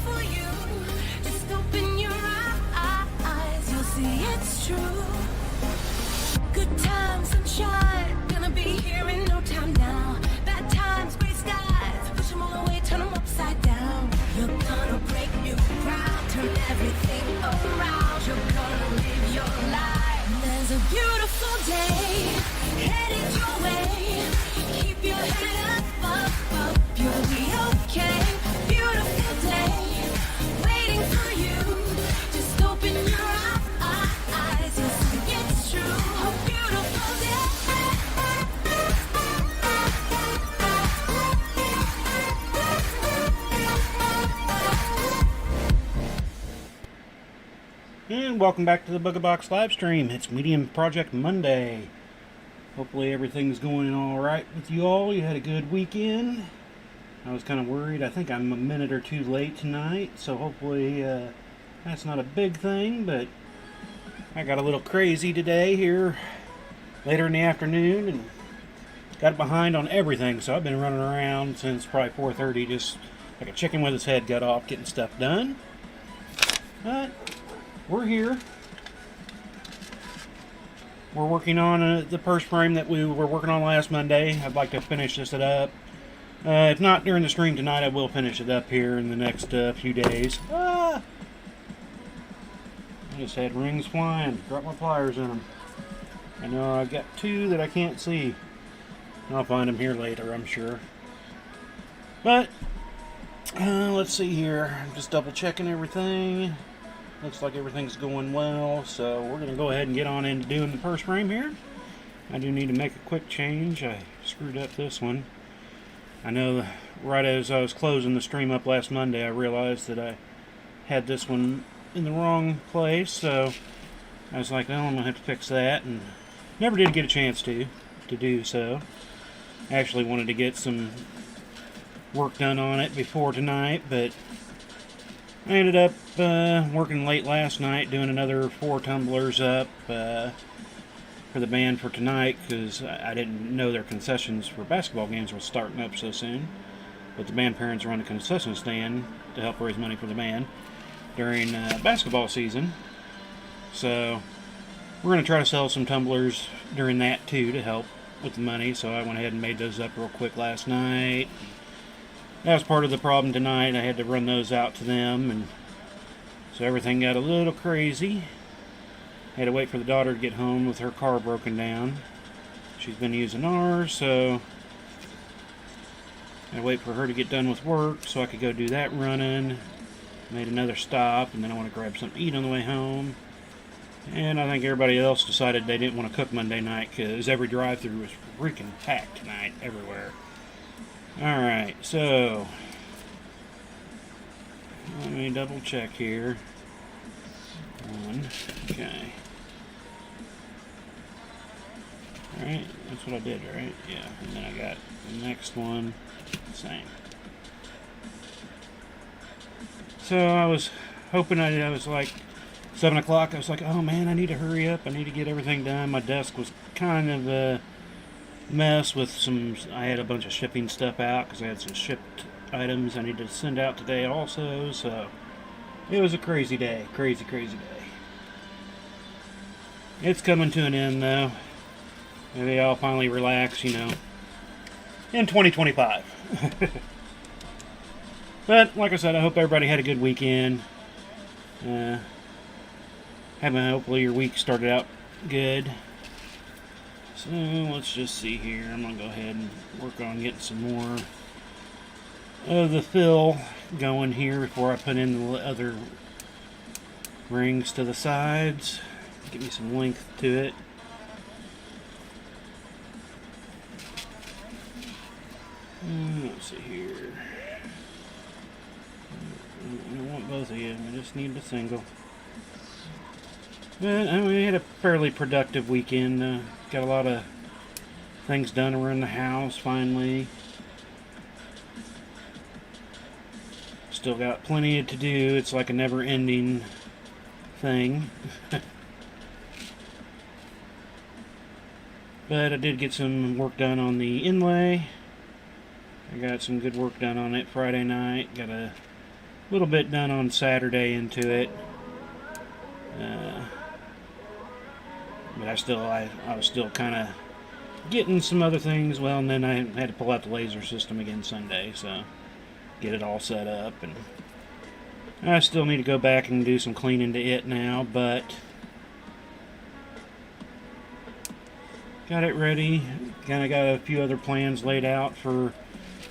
for you. Just open your eyes, you'll see it's true. Good times, sunshine, gonna be here in no time now. Bad times, gray skies, push them all away, turn them upside down. You're gonna break new ground, turn everything around. You're gonna live your life. There's a beautiful day headed your way. Keep your head up, you'll be okay. Beautiful day waiting for you. Just open your eyes, you'll see it's true. A beautiful day. And welcome back to the Booga Box live stream. It's Medium Project Monday. Hopefully everything's going alright with you all. You had a good weekend. I was kind of worried. I think I'm a minute or two late tonight, so hopefully that's not a big thing, but I got a little crazy today here later in the afternoon and got behind on everything, so I've been running around since probably 4:30 just like a chicken with its head cut off getting stuff done. But we're here. We're working on the first frame that we were working on last Monday. I'd like to finish this up. If not during the stream tonight, I will finish it up here in the next few days. I just had rings flying. Dropped my pliers in them. I know I've got two that I can't see. I'll find them here later, I'm sure. But, let's see here. I'm just double checking everything. Looks like everything's going well, so we're going to go ahead and get on into doing the first frame here. I do need to make a quick change. I screwed up this one. I know right as I was closing the stream up last Monday, I realized that I had this one in the wrong place, so I was like, well, I'm going to have to fix that, and never did get a chance to do so. I actually wanted to get some work done on it before tonight, but I ended up working late last night doing another 4 tumblers up for the band for tonight because I didn't know their concessions for basketball games were starting up so soon. But the band parents run a concession stand to help raise money for the band during basketball season. So we're going to try to sell some tumblers during that too to help with the money. So I went ahead and made those up real quick last night. That was part of the problem tonight. I had to run those out to them, and so everything got a little crazy. I had to wait for the daughter to get home with her car broken down. She's been using ours, so I had to wait for her to get done with work so I could go do that running. Made another stop, and then I want to grab something to eat on the way home. And I think everybody else decided they didn't want to cook Monday night because every drive-thru was freaking packed tonight everywhere. Alright, so let me double check here. Okay. Alright, that's what I did, right? Yeah, and then I got the next one, same. So I was hoping I was like 7 o'clock, I was like, oh man, I need to hurry up, I need to get everything done. My desk was kind of a mess with I had a bunch of shipping stuff out because I had some shipped items I needed to send out today also, so it was a crazy day, crazy day. It's coming to an end though. Maybe I'll finally relax, in 2025. But like I said, I hope everybody had a good weekend. Hopefully your week started out good. So let's just see here. I'm going to go ahead and work on getting some more of the fill going here before I put in the other rings to the sides. Give me some length to it. Let's see here. I don't want both of you. I just need the single. But we had a fairly productive weekend. Got a lot of things done around the house finally. Still got plenty to do. It's like a never-ending thing. But I did get some work done on the inlay. I got some good work done on it Friday night. Got a little bit done on Saturday into it. But I was still kind of getting some other things. Well, and then I had to pull out the laser system again Sunday, so get it all set up. And I still need to go back and do some cleaning to it now, but got it ready. Kind of got a few other plans laid out for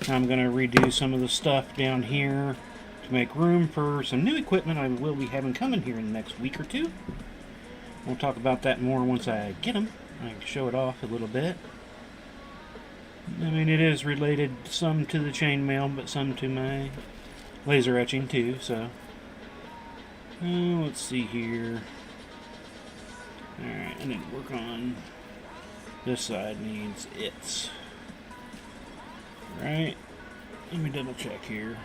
how I'm going to redo some of the stuff down here to make room for some new equipment I will be having coming here in the next week or two. We'll talk about that more once I get them. I can show it off a little bit. I mean, it is related some to the chainmail, but some to my laser etching too, so let's see here. Alright, I need to work on this side. Needs its. Right, let me double check here.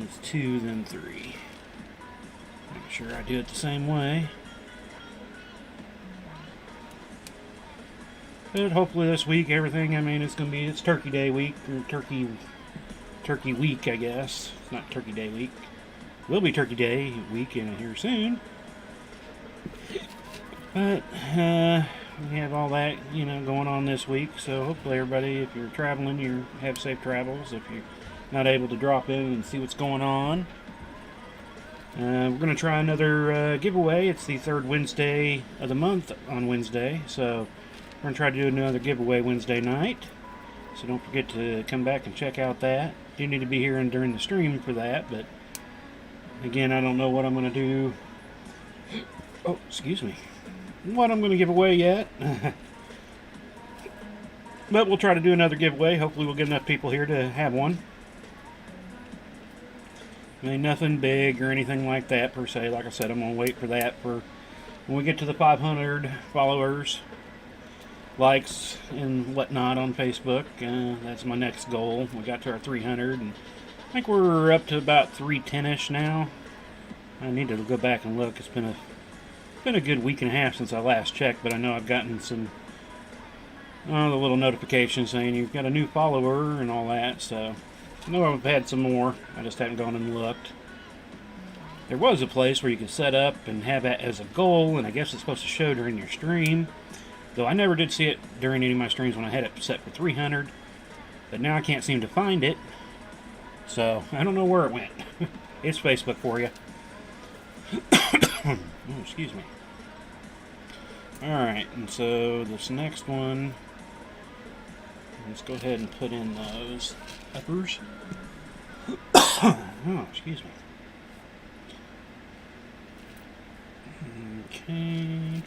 It's 2, then 3. Make sure I do it the same way. But hopefully this week, everything, I mean, it's Turkey Day week, or Turkey week, I guess. It's not Turkey Day week. Will be Turkey Day week in here soon. But, we have all that, going on this week, so hopefully everybody, if you're traveling, you have safe travels. If you're not able to drop in and see what's going on. We're going to try another giveaway. It's the third Wednesday of the month on Wednesday, so we're going to try to do another giveaway Wednesday night. So don't forget to come back and check out that. You need to be here and during the stream for that, but again, I don't know what I'm going to do. Oh, excuse me. What I'm going to give away yet. But we'll try to do another giveaway. Hopefully we'll get enough people here to have one. I mean, nothing big or anything like that per se. Like I said, I'm going to wait for that for when we get to the 500 followers, likes, and whatnot on Facebook. That's my next goal. We got to our 300, and I think we're up to about 310-ish now. I need to go back and look. It's been a good week and a half since I last checked, but I know I've gotten some the little notifications saying you've got a new follower and all that, so I know I've had some more. I just haven't gone and looked. There was a place where you could set up and have that as a goal, and I guess it's supposed to show during your stream, though I never did see it during any of my streams when I had it set for 300, but now I can't seem to find it, so I don't know where it went. It's Facebook for you. Oh, excuse me. Alright, and so this next one, let's go ahead and put in those uppers. Oh, excuse me. Okay.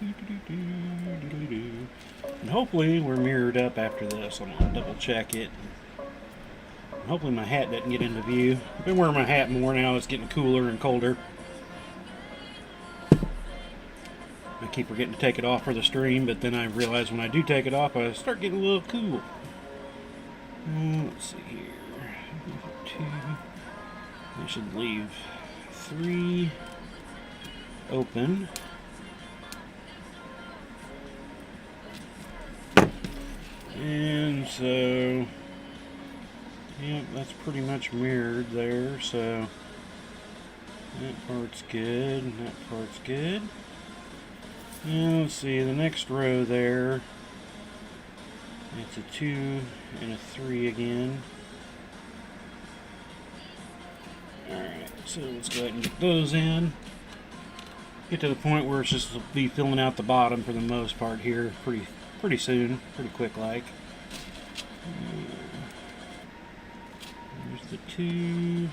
And hopefully we're mirrored up after this. I'm going to double check it. And hopefully my hat doesn't get into view. I've been wearing my hat more now. It's getting cooler and colder. I keep forgetting to take it off for the stream, but then I realize when I do take it off, I start getting a little cool. Let's see here. 2. I should leave 3 open. And so, yeah, that's pretty much mirrored there, so that part's good, and that part's good. And let's see, the next row there, it's a 2 and a 3 again. Alright, so let's go ahead and get those in. Get to the point where it's just will be filling out the bottom for the most part here pretty soon, pretty quick like. There's the 2.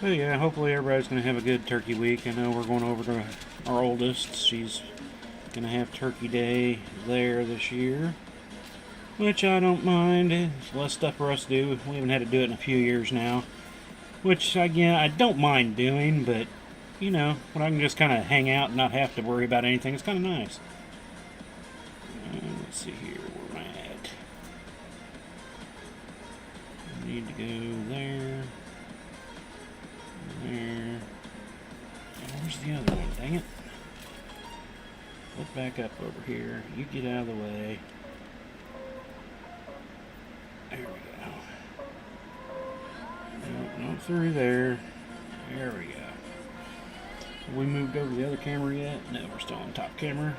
But yeah, hopefully everybody's going to have a good turkey week. I know we're going over to our oldest. She's going to have Turkey Day there this year, which I don't mind. It's less stuff for us to do. We haven't had to do it in a few years now, which again, I don't mind doing, but when I can just kind of hang out and not have to worry about anything, it's kind of nice. Let's see here, where am I at? I need to go there. There. And where's the other one? Dang it. Look back up over here. You get out of the way. There we go. No, not through there. There we go. Have we moved over to the other camera yet? No, we're still on top camera.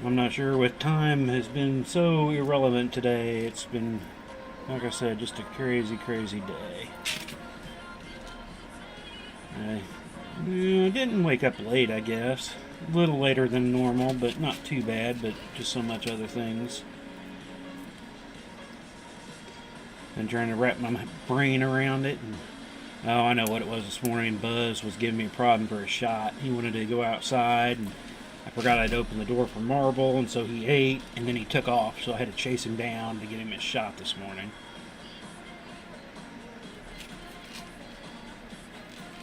I'm not sure what time has been so irrelevant today. It's been, like I said, just a crazy, crazy day. I didn't wake up late, I guess. A little later than normal, but not too bad, but just so much other things. Been trying to wrap my brain around it. And, oh, I know what it was this morning. Buzz was giving me a problem for a shot. He wanted to go outside, and I forgot I'd opened the door for Marble, and so he ate, and then he took off, so I had to chase him down to get him his shot this morning.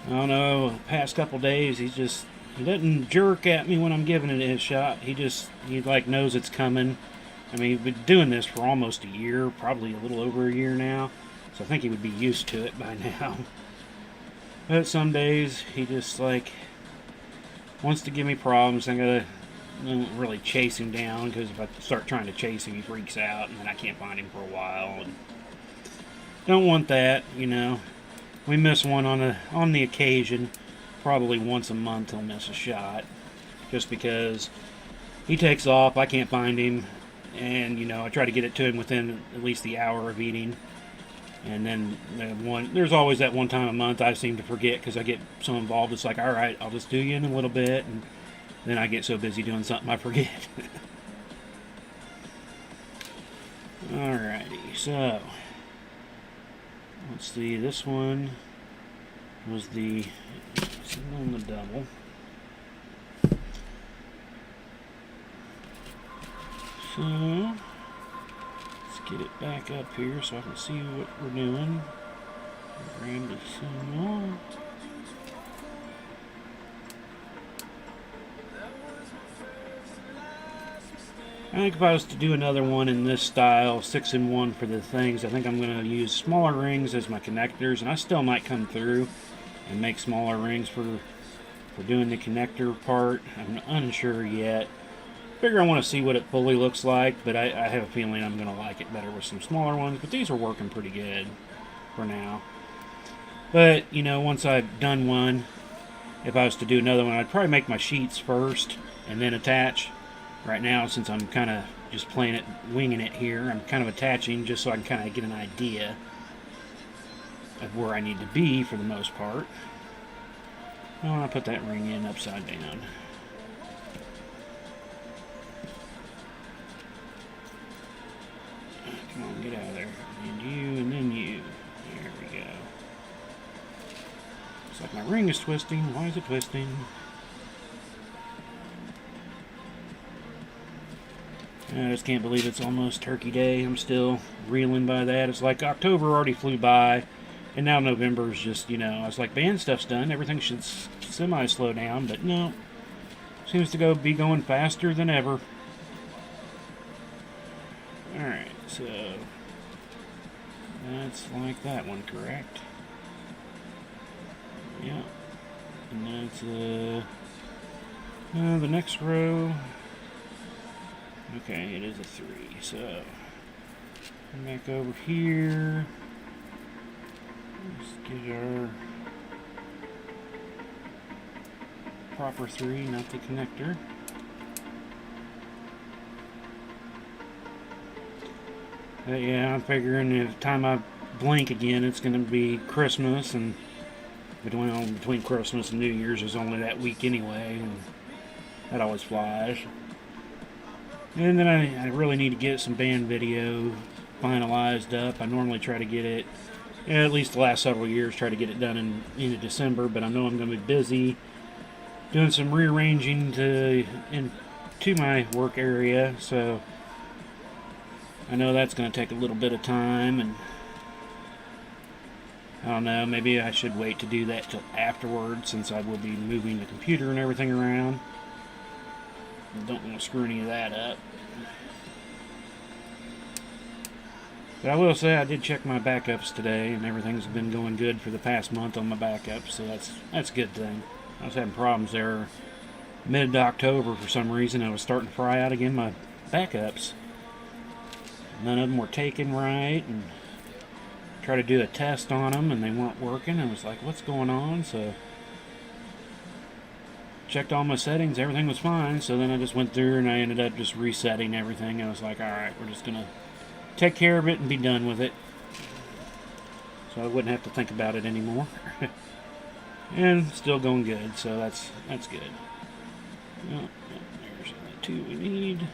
I don't know, the past couple days, he doesn't jerk at me when I'm giving it his shot. He like knows it's coming. I mean, he's been doing this for almost a year, probably a little over a year now, so I think he would be used to it by now. But some days, he just like wants to give me problems. I don't really chase him down, because if I start trying to chase him, he freaks out, and then I can't find him for a while. And don't want that, you know. We miss one on the occasion. Probably once a month he'll miss a shot, just because he takes off, I can't find him, and you know I try to get it to him within at least the hour of eating. And then there's always that one time a month I seem to forget because I get so involved. It's like, all right, I'll just do you in a little bit, and then I get so busy doing something I forget. Alrighty, so let's see. This one was the single and the double. So let's get it back up here so I can see what we're doing. Grab the single. I think if I was to do another one in this style, 6-in-1 for the things, I think I'm going to use smaller rings as my connectors, and I still might come through and make smaller rings for doing the connector part. I'm unsure yet. Figure I want to see what it fully looks like, but I have a feeling I'm going to like it better with some smaller ones, but these are working pretty good for now. But, you know, once I've done one, if I was to do another one, I'd probably make my sheets first and then attach. Right now, since I'm kind of just playing it, winging it here, I'm kind of attaching just so I can kind of get an idea of where I need to be for the most part. I want to put that ring in upside down. Come on, get out of there. And you, and then you. There we go. Looks like my ring is twisting. Why is it twisting? I just can't believe it's almost Turkey Day. I'm still reeling by that. It's like October already flew by, and now November's just, you know, I was like, band stuff's done. Everything should semi-slow down, but no. Seems to be going faster than ever. Alright, so that's like that one, correct? Yeah. And that's the next row. Okay, it is a 3, so come back over here. Let's get our proper 3, not the connector. But yeah, I'm figuring if the time I blink again, it's going to be Christmas, and between Christmas and New Year's is only that week anyway, and that always flies. And then I really need to get some band video finalized up. I normally try to get it, at least the last several years, try to get it done in December, but I know I'm going to be busy doing some rearranging to my work area, so I know that's going to take a little bit of time, and I don't know, maybe I should wait to do that till afterwards, since I will be moving the computer and everything around. Don't want to screw any of that up. But I will say I did check my backups today, and everything's been going good for the past month on my backups, so that's a good thing. I was having problems there mid-October for some reason. I was starting to fry out again my backups. None of them were taken right, and tried to do a test on them and they weren't working. I was like, what's going on? So checked all my settings, everything was fine. So then I just went through and I ended up just resetting everything. I was like, alright, we're just gonna take care of it and be done with it, so I wouldn't have to think about it anymore. And still going good, so that's good. Oh, there's the two we need.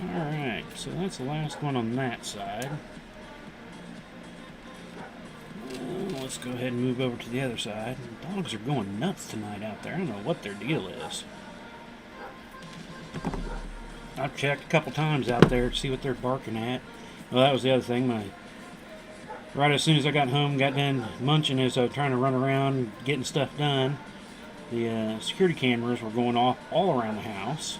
Alright, so that's the last one on that side. Let's go ahead and move over to the other side. The dogs are going nuts tonight out there. I don't know what their deal is. I've checked a couple times out there to see what they're barking at. Well, that was the other thing. Right as soon as I got home, got done munching as I was trying to run around getting stuff done, the security cameras were going off all around the house.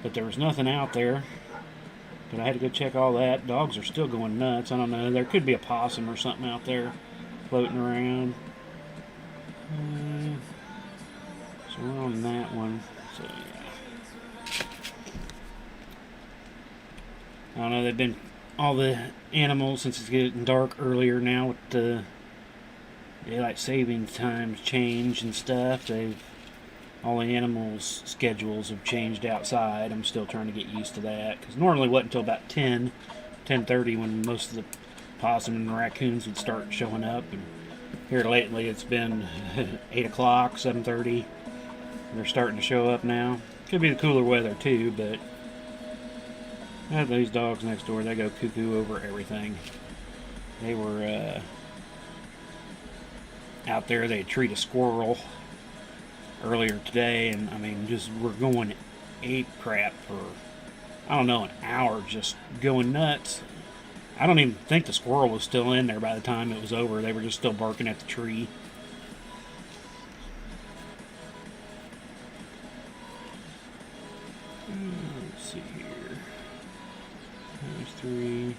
But there was nothing out there. But I had to go check all that. Dogs are still going nuts. I don't know. There could be a possum or something out there floating around. So we're on that one. So yeah. I don't know. They've been all the animals, since it's getting dark earlier now with the daylight savings times change and stuff. All the animals' schedules have changed outside. I'm still trying to get used to that, because normally it wasn't until about 10:30 when most of the possum and raccoons would start showing up. And here lately it's been 8 o'clock, 7:30. They're starting to show up now. Could be the cooler weather too, but I have these dogs next door. They go cuckoo over everything. They were out there. They treat a squirrel earlier today, and I mean, just we're going ape crap for, I don't know, an hour, just going nuts. I don't even think the squirrel was still in there by the time it was over. They were just still barking at the tree. Let's see here. There's 3.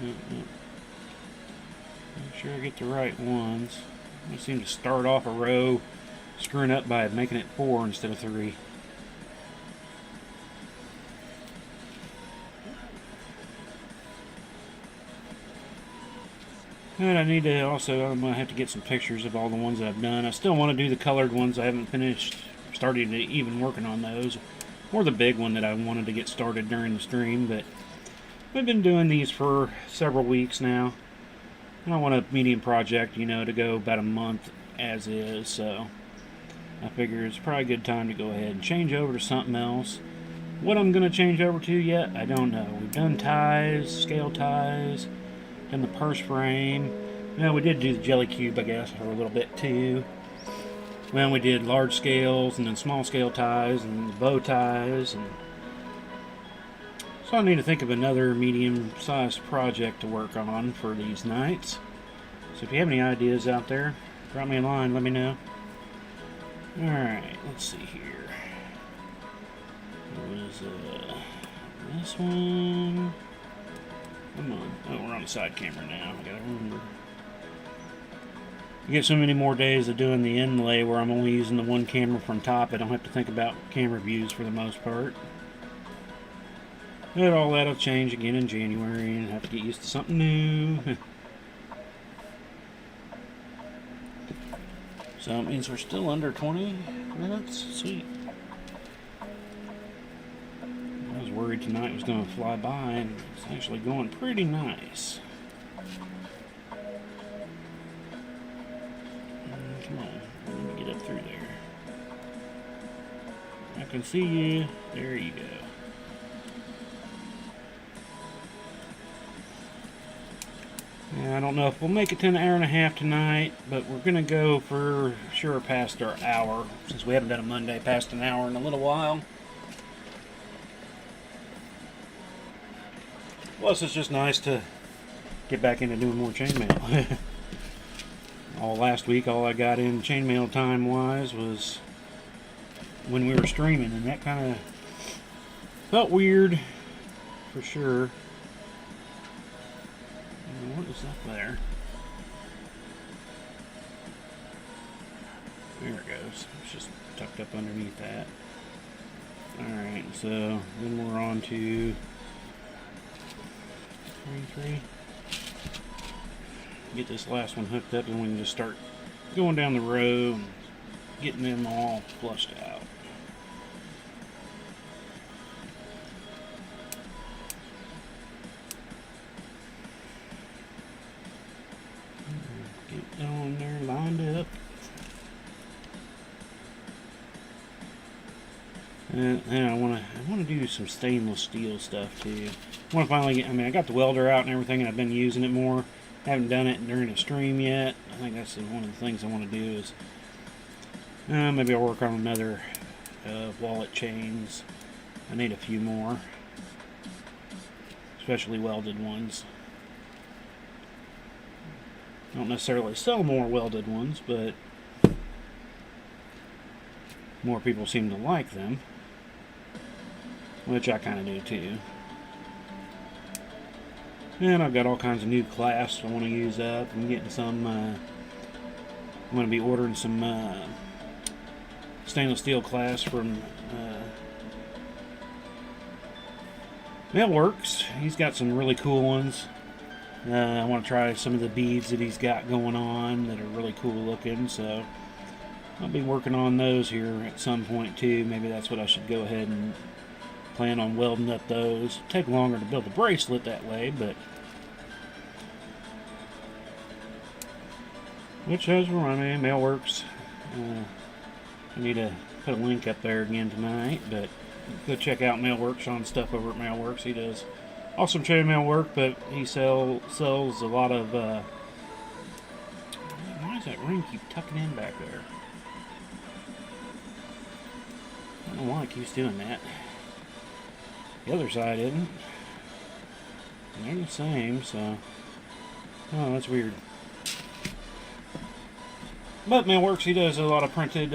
Make sure I get the right ones. I seem to start off a row screwing up by making it 4 instead of 3. And I need to also, I'm going to have to get some pictures of all the ones that I've done. I still want to do the colored ones. I haven't finished, started even working on those. Or the big one that I wanted to get started during the stream, but I've been doing these for several weeks now. And I want a medium project, you know, to go about a month as is, so I figure it's probably a good time to go ahead and change over to something else. What I'm going to change over to yet, I don't know. We've done ties, scale ties, done the purse frame. Well, we did do the jelly cube, I guess, for a little bit too. Well, we did large scales and then small scale ties and bow ties. And so I need to think of another medium-sized project to work on for these nights. So if you have any ideas out there, drop me a line, let me know. Alright, let's see here. It was this one. Come on. Oh, we're on the side camera now. I gotta remember. You get so many more days of doing the inlay where I'm only using the one camera from top. I don't have to think about camera views for the most part. But all that'll change again in January and I have to get used to something new. So it means we're still under 20 minutes. Sweet. I was worried tonight was going to fly by, and it's actually going pretty nice. Come on, let me get up through there. I can see you. There you go. Yeah, I don't know if we'll make it to an hour and a half tonight, but we're going to go for sure past our hour, since we haven't done a Monday past an hour in a little while. Plus, it's just nice to get back into doing more chainmail. All last week, all I got in chainmail time-wise was when we were streaming, and that kind of felt weird, for sure. What is up there? There it goes. It's just tucked up underneath that. Alright, so then we're on to 23. Get this last one hooked up and we can just start going down the row and getting them all flushed out. Get on there lined up. And I want to do some stainless steel stuff too. I want to finally get. I mean, I got the welder out and everything, and I've been using it more. Haven't done it during the stream yet. I think that's one of the things I want to do is maybe I'll work on another wallet chains. I need a few more, especially welded ones. I don't necessarily sell more welded ones, but more people seem to like them, which I kind of do too. And I've got all kinds of new clasps I want to use up. I'm getting some, I'm going to be ordering some stainless steel clasps from Mailworks. He's got some really cool ones. I want to try some of the beads that he's got going on that are really cool looking, so I'll be working on those here at some point too. Maybe that's what I should go ahead and plan on welding up those. It'll take longer to build the bracelet that way, but which does remind me, Mailworks. I need to put a link up there again tonight, but go check out Mailworks. Sean's stuff over at Mailworks. He does awesome chainmail work, but he sells a lot of. Why does that ring keep tucking in back there? I don't know why it keeps doing that. The other side isn't. They're the same, so. Oh, that's weird. But Mailworks, he does a lot of printed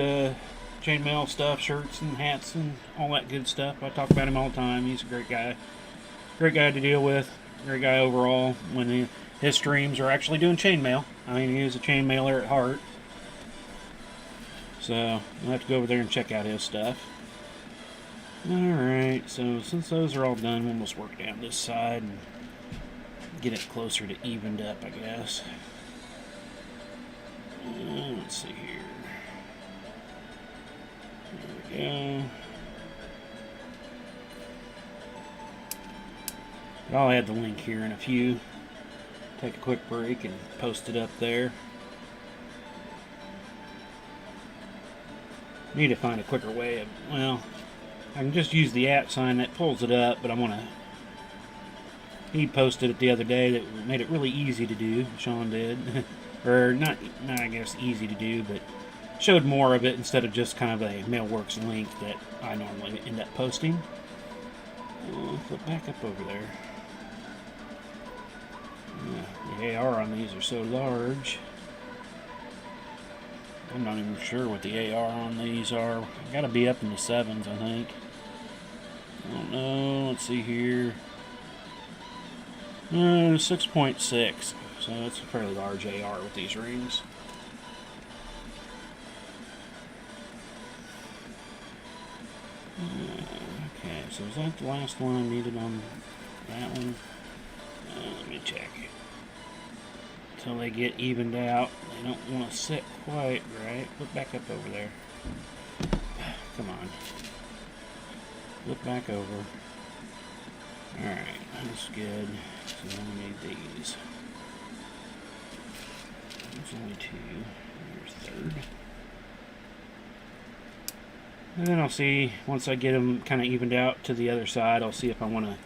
chainmail stuff, shirts and hats and all that good stuff. I talk about him all the time. He's a great guy. Great guy to deal with. Great guy overall. When his streams are actually doing chainmail. I mean, he is a chainmailer at heart. So, I'll have to go over there and check out his stuff. Alright, so since those are all done, we'll just work down this side and get it closer to evened up, I guess. Let's see here. There we go. I'll add the link here in a few. Take a quick break and post it up there. Need to find a quicker way of, well, I can just use the @ sign that pulls it up, but I want to. He posted it the other day that made it really easy to do. Sean did, or not I guess easy to do, but showed more of it instead of just kind of a Mailworks link that I normally end up posting. Flip back up over there. The AR on these are so large. I'm not even sure what the AR on these are. Gotta be up in the 7s, I think. I don't know. Let's see here. 6.6. So that's a fairly large AR with these rings. Okay, so is that the last one I needed on that one? Let me check. Until they get evened out. They don't want to sit quite right. Look back up over there. Come on. Look back over. Alright, that's good. So then we need these. There's only 2. There's 3rd. And then I'll see, once I get them kind of evened out to the other side, I'll see if I want to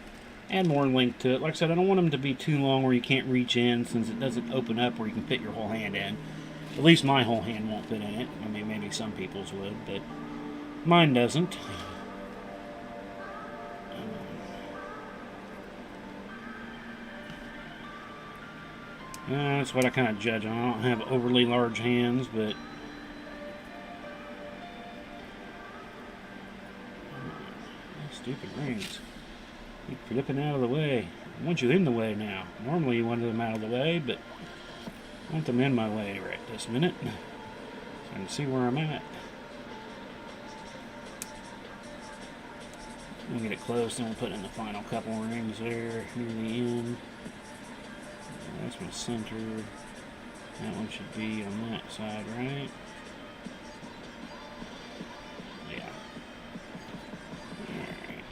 add more length to it. Like I said, I don't want them to be too long where you can't reach in, since it doesn't open up where you can fit your whole hand in. At least my whole hand won't fit in it. I mean, maybe some people's would, but mine doesn't. That's what I kind of judge on. I don't have overly large hands, but stupid rings. Keep flipping out of the way. I want you in the way now. Normally you wanted them out of the way, but I want them in my way right this minute. I can see where I'm at. We'll get it close and we'll put in the final couple rings there near the end. That's my center. That one should be on that side, right? Yeah. Alright.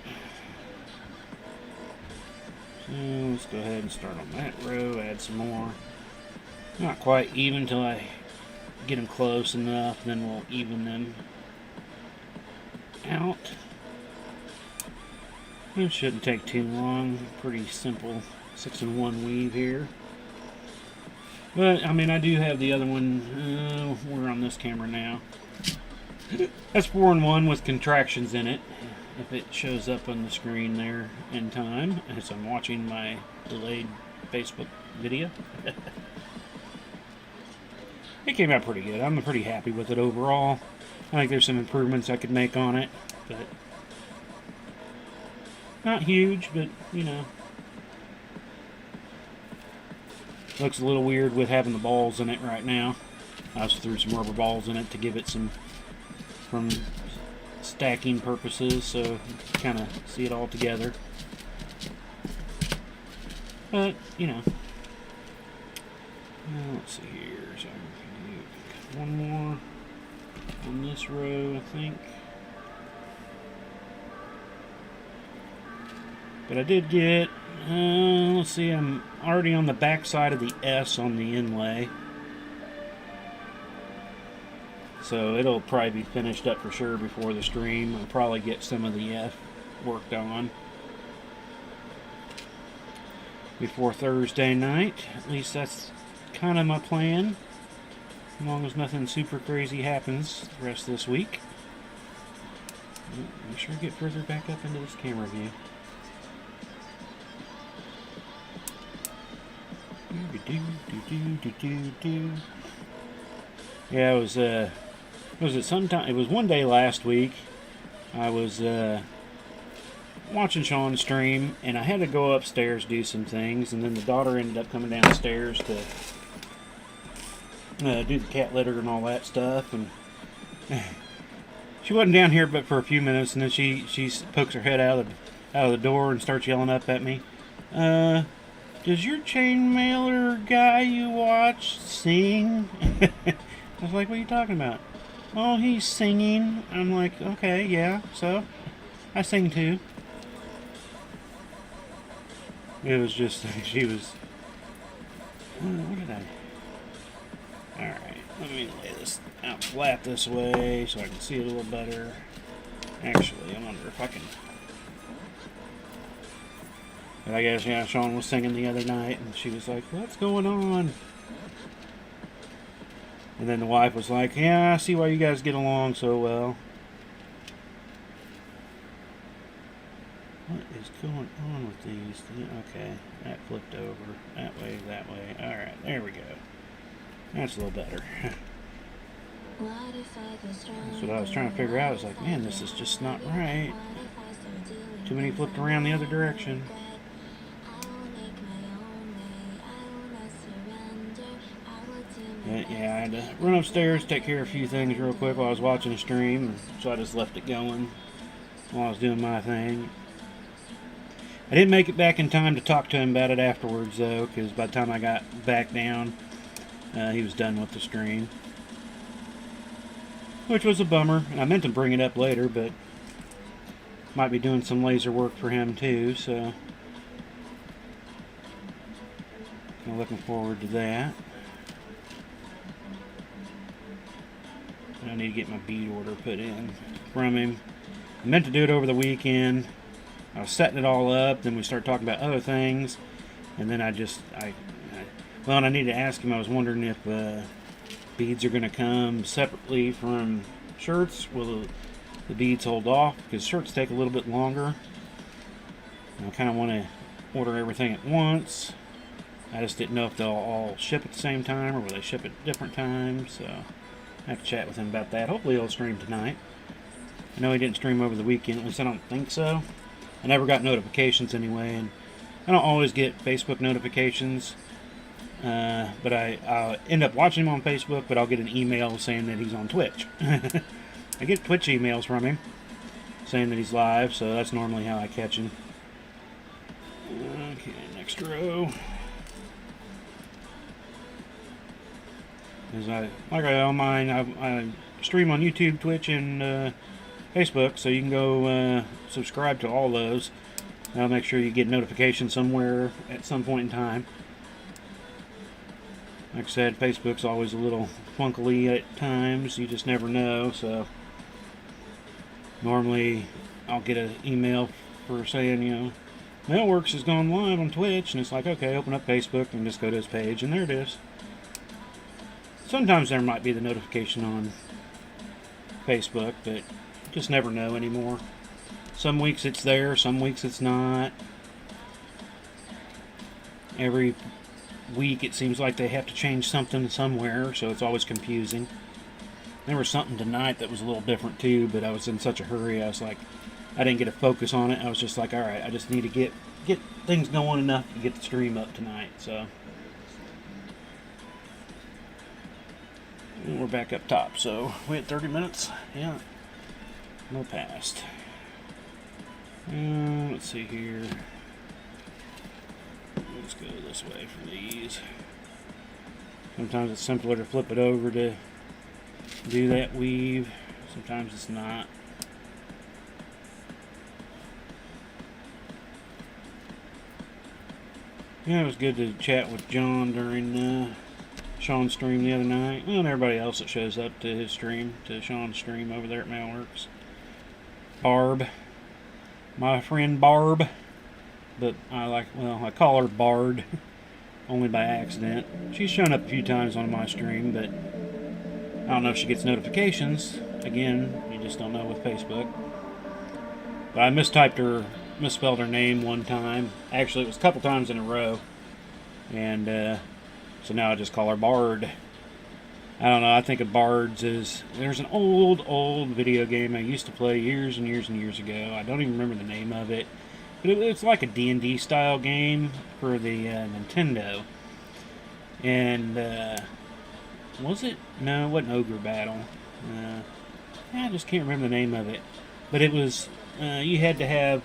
So let's go ahead and start on that row, add some more. Not quite even until I get them close enough, then we'll even them out. It shouldn't take too long. Pretty simple 6-in-1 weave here. But, I mean, I do have the other one. We're on this camera now. That's 4-in-1 with contractions in it. If it shows up on the screen there in time, as I'm watching my delayed Facebook video. It came out pretty good. I'm pretty happy with it overall. I think there's some improvements I could make on it, but not huge, but you know. Looks a little weird with having the balls in it right now. I also threw some rubber balls in it to give it some, from stacking purposes, so kind of see it all together. But, you know. Let's see here. So one more on this row, I think. But I did get, let's see, I'm already on the back side of the S on the inlay. So it'll probably be finished up for sure before the stream. I'll probably get some of the F worked on before Thursday night. At least that's kind of my plan. As long as nothing super crazy happens the rest of this week. Make sure I get further back up into this camera view. Yeah, it was one day last week. I was watching Sean stream, and I had to go upstairs do some things, and then the daughter ended up coming downstairs to do the cat litter and all that stuff, and she wasn't down here but for a few minutes, and then she pokes her head out of the door and starts yelling up at me. Does your chain mailer guy you watch sing? I was like, what are you talking about? Oh, he's singing. I'm like, okay, yeah, so I sing too. It was just, she was, what did I? Alright, let me lay this out flat this way so I can see it a little better. Actually, I wonder if I can. But I guess, yeah, Sean was singing the other night, and she was like, what's going on? And then the wife was like, yeah, I see why you guys get along so well. What is going on with these? Okay, that flipped over. That way. Alright, there we go. That's a little better. That's what I was trying to figure out. I was like, man, this is just not right. Too many flipped around the other direction. But yeah, I had to run upstairs, take care of a few things real quick while I was watching the stream, so I just left it going while I was doing my thing. I didn't make it back in time to talk to him about it afterwards, though, because by the time I got back down, he was done with the stream. Which was a bummer, and I meant to bring it up later, but might be doing some laser work for him, too, so I'm looking forward to that. I need to get my bead order put in from him. I meant to do it over the weekend. I was setting it all up, then we started talking about other things, and then I need to ask him. I was wondering if beads are going to come separately from shirts. Will the beads hold off? Because shirts take a little bit longer. I kind of want to order everything at once. I just didn't know if they'll all ship at the same time, or will they ship at different times, so I have to chat with him about that. Hopefully he'll stream tonight. I know he didn't stream over the weekend, at least I don't think so. I never got notifications anyway, and I don't always get Facebook notifications. but I'll end up watching him on Facebook, but I'll get an email saying that he's on Twitch. I get Twitch emails from him saying that he's live, so that's normally how I catch him. Okay, next row. As I on mine, I stream on YouTube, Twitch, and Facebook, so you can go subscribe to all those. I'll make sure you get notifications somewhere at some point in time. Like I said, Facebook's always a little funkily at times. You just never know, so normally I'll get an email for saying, you know, Mailworks has gone live on Twitch, and it's like, okay, open up Facebook and just go to his page, and there it is. Sometimes there might be the notification on Facebook, but just never know anymore. Some weeks it's there, some weeks it's not. Every week it seems like they have to change something somewhere, so it's always confusing. There was something tonight that was a little different too, but I was in such a hurry, I was like, I didn't get a focus on it. I was just like, alright, I just need to get things going enough to get the stream up tonight, so. And we're back up top, so we had 30 minutes, yeah, no past. Let's see here. Let's go this way for these. Sometimes it's simpler to flip it over to do that weave. Sometimes it's not. Yeah, it was good to chat with John during Sean's stream the other night. Well, and everybody else that shows up to his stream, to Sean's stream over there at Mailworks. Barb. My friend Barb. But I call her Bard. Only by accident. She's shown up a few times on my stream, but I don't know if she gets notifications. Again, you just don't know with Facebook. But I misspelled her name one time. Actually, it was a couple times in a row. And so now I just call her Bard. I don't know, I think of Bards as... There's an old video game I used to play years and years and years ago. I don't even remember the name of it. But it's like a D&D style game for the Nintendo. And, was it? No, it wasn't Ogre Battle. I just can't remember the name of it. But it was, you had to have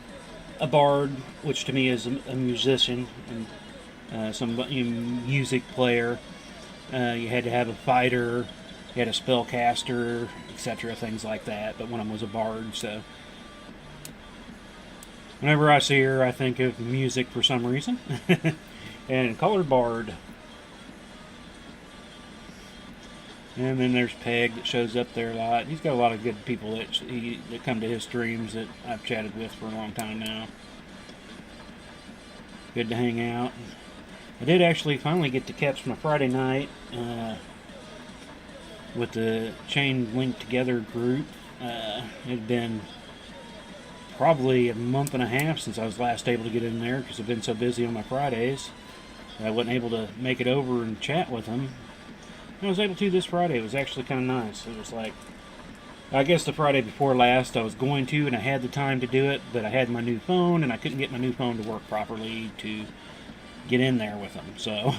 a bard, which to me is a musician, and some music player. You had to have a fighter, you had a spellcaster, etc., things like that. But one of them was a bard, so... Whenever I see her, I think of music for some reason. And call her Bard. And then there's Peg that shows up there a lot. He's got a lot of good people that come to his streams that I've chatted with for a long time now. Good to hang out. I did actually finally get to catch my Friday night with the Chain Link Together group. It had been probably a month and a half since I was last able to get in there because I've been so busy on my Fridays. I wasn't able to make it over and chat with them. I was able to this Friday. It was actually kind of nice. It was like, I guess the Friday before last I was going to, and I had the time to do it, but I had my new phone and I couldn't get my new phone to work properly to get in there with them. So,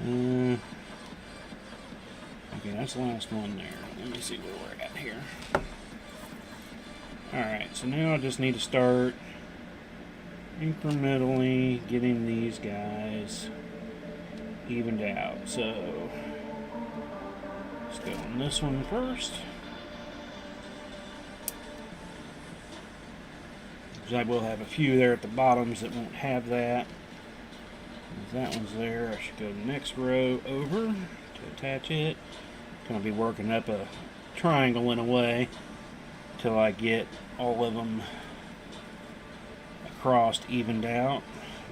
okay, that's the last one there. Let me see where we're at here. Alright, so now I just need to start incrementally getting these guys evened out. So, let's go on this one first. Because I will have a few there at the bottoms that won't have that. If that one's there, I should go the next row over to attach it. Going to be working up a triangle in a way till I get all of them across evened out.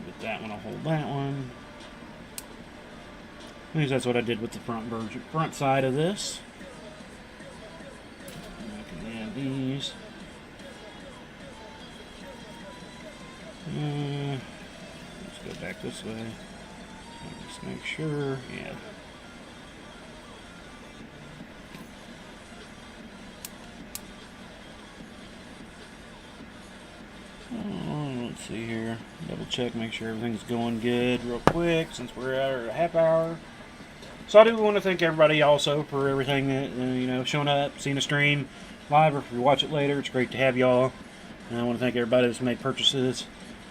With that one, I'll hold that one. At least that's what I did with the front side of this. I can add these. Let's go back this way. Just make sure, yeah. Let's see here. Double check, make sure everything's going good real quick since we're at a half hour. So I do want to thank everybody also for everything that, showing up, seeing the stream live, or if you watch it later. It's great to have y'all. And I want to thank everybody that's made purchases.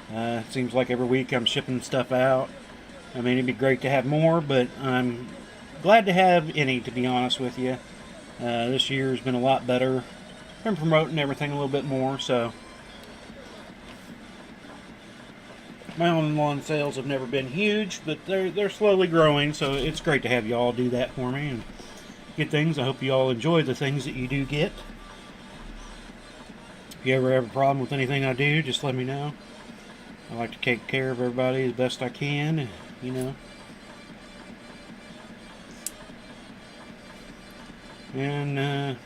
It seems like every week I'm shipping stuff out. I mean, it'd be great to have more, but I'm glad to have any, to be honest with you. This year's been a lot better. Been promoting everything a little bit more, so my online sales have never been huge, but they're slowly growing, so it's great to have you all do that for me and get things. I hope you all enjoy the things that you do get. If you ever have a problem with anything I do, just let me know. I like to take care of everybody as best I can, And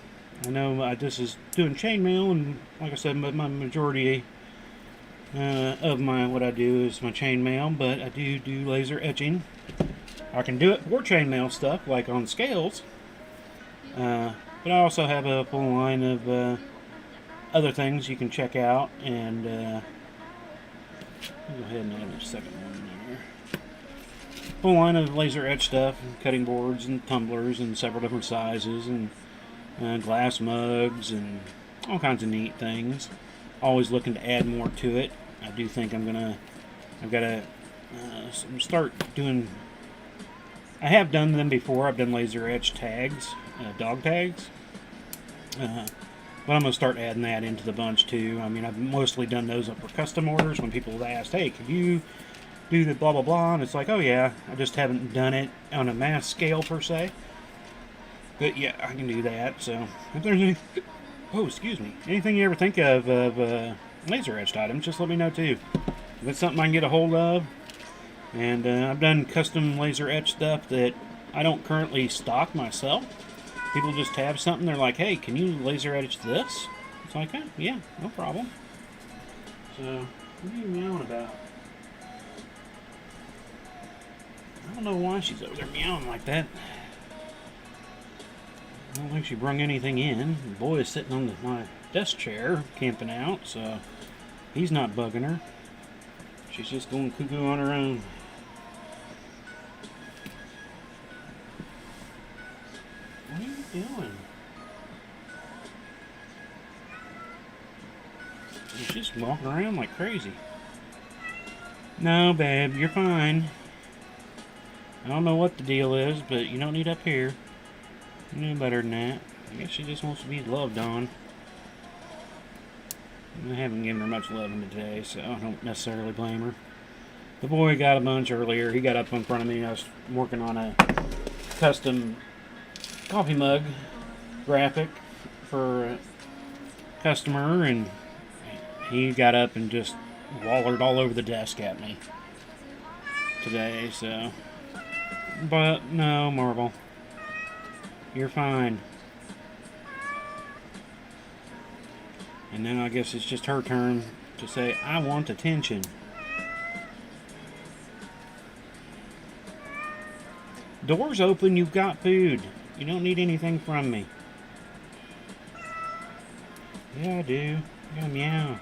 I know this is doing chainmail, and like I said, my majority of what I do is my chainmail, but I do laser etching. I can do it for chainmail stuff, like on scales, but I also have a full line of other things you can check out, and I'll go ahead and add a second one there. Full line of laser etch stuff, and cutting boards and tumblers in several different sizes, and glass mugs, and all kinds of neat things. Always looking to add more to it. I do think I've got to start doing, I have done them before. I've done laser etch tags, dog tags. But I'm going to start adding that into the bunch too. I mean, I've mostly done those up for custom orders when people have asked, hey, could you do the blah blah blah? And it's like, oh yeah, I just haven't done it on a mass scale per se. But yeah, I can do that. So if there's any, anything you ever think of laser etched items, just let me know too. If it's something I can get a hold of. And I've done custom laser etch stuff that I don't currently stock myself. People just have something, they're like, hey, can you laser etch this? It's like, yeah, no problem. So, what are you meowing about? I don't know why she's over there meowing like that. I don't think she brung anything in. The boy is sitting on my desk chair, camping out, so he's not bugging her. She's just going cuckoo on her own. What are you doing? She's just walking around like crazy. No, babe, you're fine. I don't know what the deal is, but you don't need up here. You know better than that. I guess she just wants to be loved on. I haven't given her much loving today, so I don't necessarily blame her. The boy got a bunch earlier. He got up in front of me. I was working on a custom coffee mug graphic for a customer, and he got up and just wallered all over the desk at me today, so. But no, Marble, you're fine. And now I guess it's just her turn to say, I want attention. Door's open, you've got food. You don't need anything from me. Yeah, I do. Yeah, meow.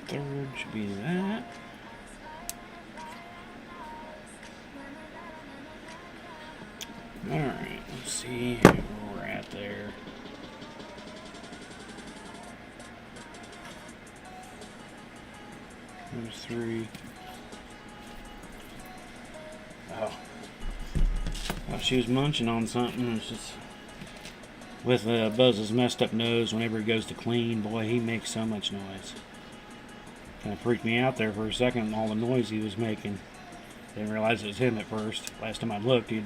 Third should be that. Alright, let's see where we're at there. There's 3. Oh. Thought she was munching on something. It's just with Buzz's messed up nose, whenever he goes to clean, boy, he makes so much noise. Kind of freaked me out there for a second, all the noise he was making. Didn't realize it was him at first. Last time I looked, he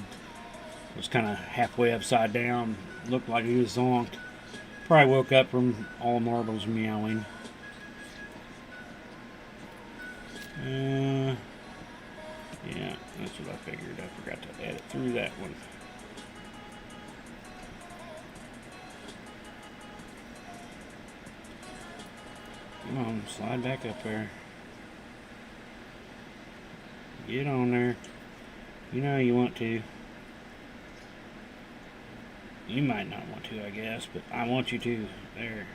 was kind of halfway upside down. Looked like he was zonked. Probably woke up from all Marble's meowing. Yeah, that's what I figured. I forgot to edit through that one. Come on, slide back up there. Get on there. You know you want to. You might not want to, I guess, but I want you to. There.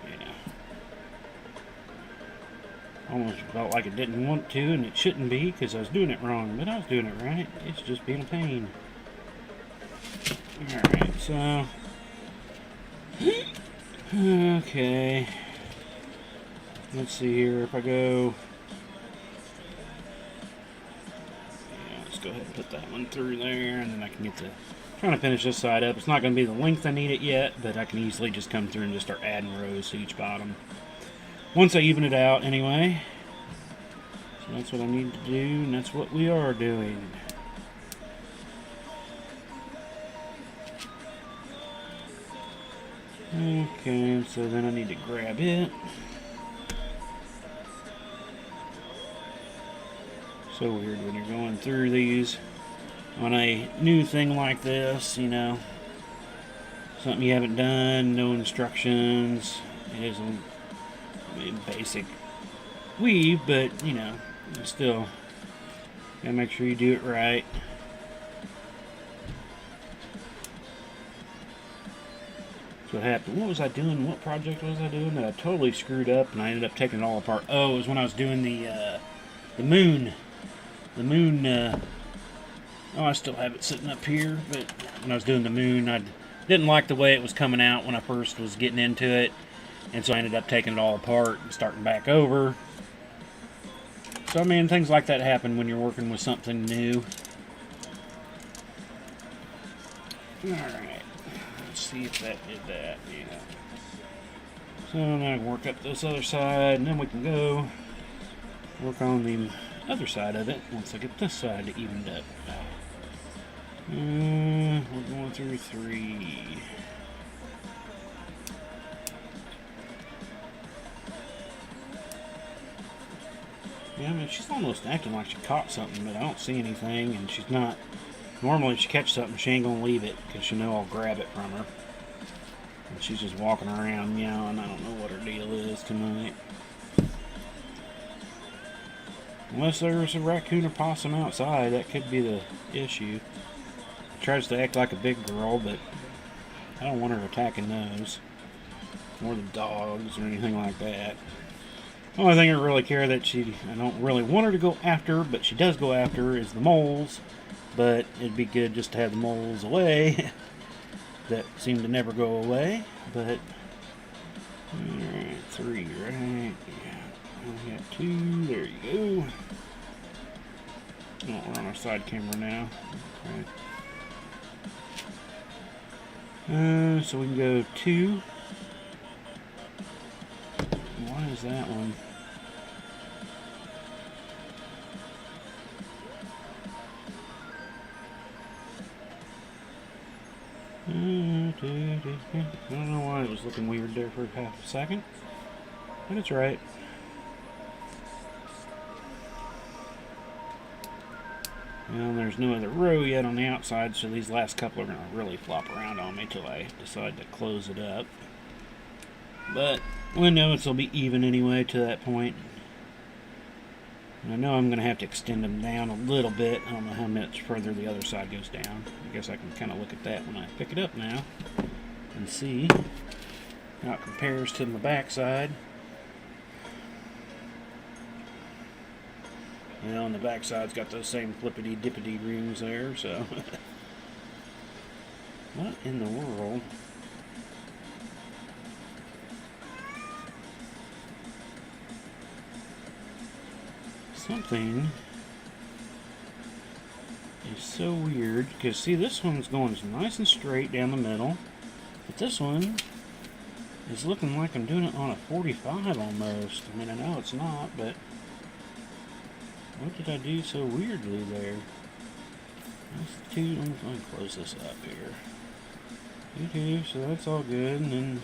Yeah. Almost felt like it didn't want to, and it shouldn't be, because I was doing it wrong, but I was doing it right. It's just being a pain. Alright, so... Okay. Let's see here, if I go... Go ahead and put that one through there, and then I can get to trying to finish this side up. It's not going to be the length I need it yet, but I can easily just come through and just start adding rows to each bottom once I even it out anyway. So that's what I need to do, and that's what we are doing. Okay, so then I need to grab it. So weird when you're going through these on a new thing like this, you know, something you haven't done, no instructions. It is a basic weave, but you know, still gotta make sure you do it right. That's what happened. What was I doing? What project was I doing that I totally screwed up and I ended up taking it all apart? Oh, it was when I was doing the moon. The moon, oh, I still have it sitting up here, but when I was doing the moon, I didn't like the way it was coming out when I first was getting into it, and so I ended up taking it all apart and starting back over. So, I mean, things like that happen when you're working with something new. Alright, let's see if that did that, yeah. So, now I can work up this other side, and then we can go work on the other side of it once I get this side evened up. We're going through 3. Yeah, I mean, she's almost acting like she caught something, but I don't see anything, and she's not. Normally, if she catches something, she ain't gonna leave it, because she know I'll grab it from her. And she's just walking around meowing. I don't know what her deal is tonight. Unless there's a raccoon or possum outside, that could be the issue. She tries to act like a big girl, but I don't want her attacking those. Or the dogs or anything like that. The only thing I really care that I don't really want her to go after, but she does go after, is the moles. But it'd be good just to have the moles away. That seem to never go away, but... Alright, 3, right? We got 2, there you go. Oh, we're on our side camera now. Okay. So we can go 2. Why is that one? I don't know why it was looking weird there for half a second, but it's right. Well, there's no other row yet on the outside, so these last couple are going to really flop around on me till I decide to close it up. But we know it'll be even anyway to that point. And I know I'm going to have to extend them down a little bit. I don't know how much further the other side goes down. I guess I can kind of look at that when I pick it up now and see how it compares to my back side. You know, and the back side's got those same flippity-dippity rings there, so... What in the world? Something is so weird, because see, this one's going nice and straight down the middle, but this one is looking like I'm doing it on a 45 almost. I mean, I know it's not, but what did I do so weirdly there? That's 2. Let me close this up here. 2, so that's all good, and then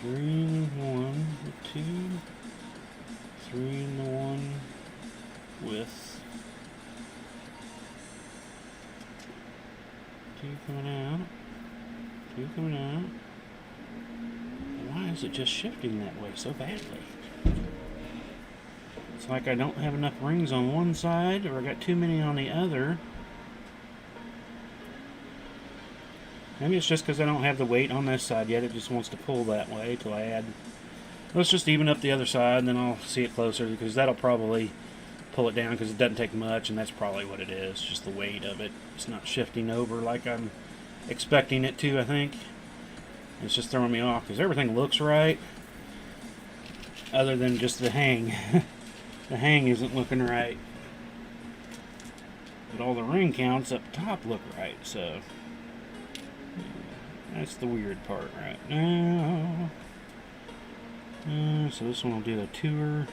3 and 1, 2. 3 and the 1 with 2 coming out, 2 coming out. Why is it just shifting that way so badly? It's like I don't have enough rings on one side, or I got too many on the other. Maybe it's just because I don't have the weight on this side yet. It just wants to pull that way till I add. Let's just even up the other side, and then I'll see it closer, because that'll probably pull it down, because it doesn't take much, and that's probably what it is, just the weight of it. It's not shifting over like I'm expecting it to, I think. It's just throwing me off, because everything looks right, other than just the hang. The hang isn't looking right. But all the ring counts up top look right, so that's the weird part right now. So this one will do a tour.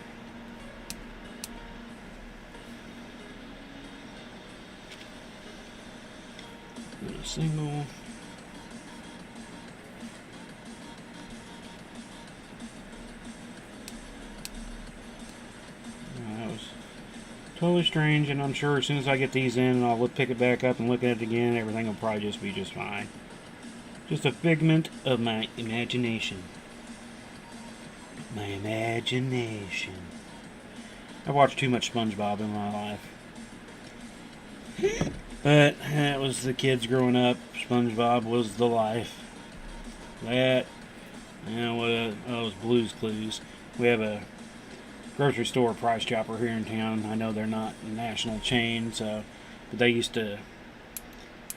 Do a single. That was totally strange, and I'm sure as soon as I get these in and I'll pick it back up and look at it again, everything will probably just be just fine. Just a figment of my imagination. My imagination. I've watched too much SpongeBob in my life. But that was the kids growing up. SpongeBob was the life. That, you know, what was Blue's Clues. We have a grocery store Price Chopper here in town. I know they're not a national chain, so, but they used to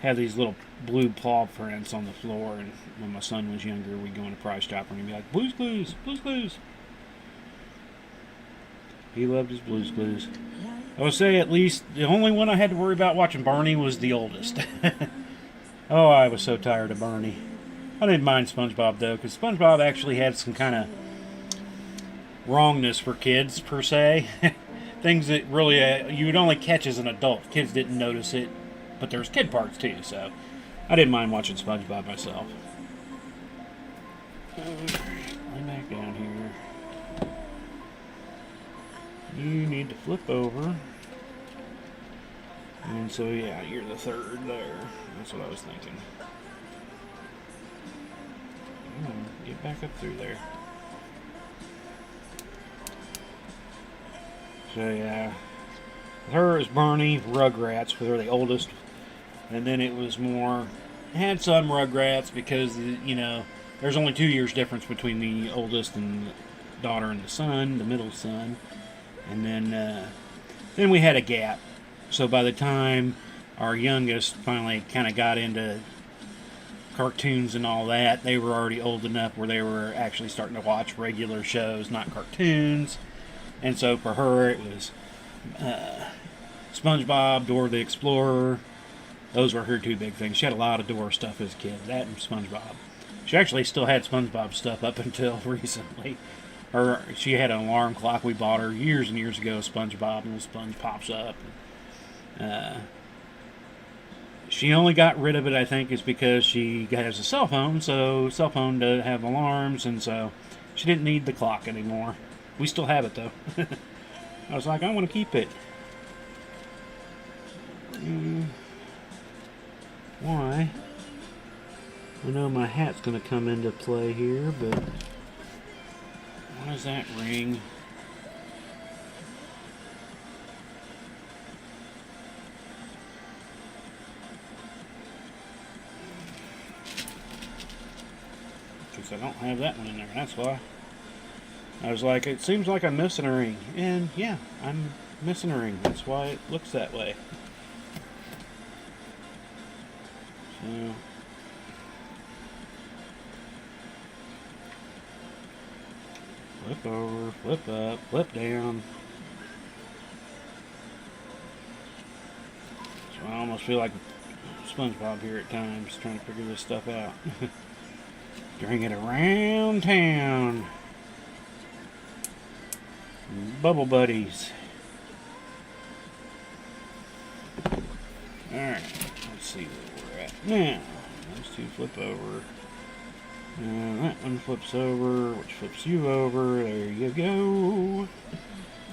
have these little blue paw prints on the floor, and when my son was younger, we'd go into Price Chopper and he'd be like, Blue's Clues, Blue's Clues. He loved his Blue's Clues. I would say at least the only one I had to worry about watching Barney was the oldest. Oh, I was so tired of Barney. I didn't mind SpongeBob, though, because SpongeBob actually had some kind of wrongness for kids, per se. Things that really you would only catch as an adult. Kids didn't notice it. But there's kid parts too, so I didn't mind watching SpongeBob myself. Right back down here. You need to flip over. And so, yeah, you're the third there. That's what I was thinking. Get back up through there. So, yeah. Her is Barney, Rugrats, were the oldest. And then it was more, had some Rugrats because, you know, there's only 2 years difference between the oldest and the daughter and the son, the middle son. And then we had a gap. So by the time our youngest finally kind of got into cartoons and all that, they were already old enough where they were actually starting to watch regular shows, not cartoons. And so for her, it was SpongeBob, Dora the Explorer. Those were her two big things. She had a lot of Dora stuff as a kid. That and SpongeBob. She actually still had SpongeBob stuff up until recently. She had an alarm clock we bought her years and years ago, SpongeBob, and the sponge pops up. She only got rid of it, I think, is because she has a cell phone, so cell phone doesn't have alarms, and so she didn't need the clock anymore. We still have it, though. I was like, I want to keep it. Why? I know my hat's going to come into play here, but why does that ring? Because I don't have that one in there, that's why. I was like, it seems like I'm missing a ring. And yeah, I'm missing a ring. That's why it looks that way. So, flip over, flip up, flip down. So I almost feel like SpongeBob here at times, trying to figure this stuff out. Bring it around town. Bubble buddies. Alright, let's see where we're at now. Those two flip over. And that one flips over, which flips you over. There you go.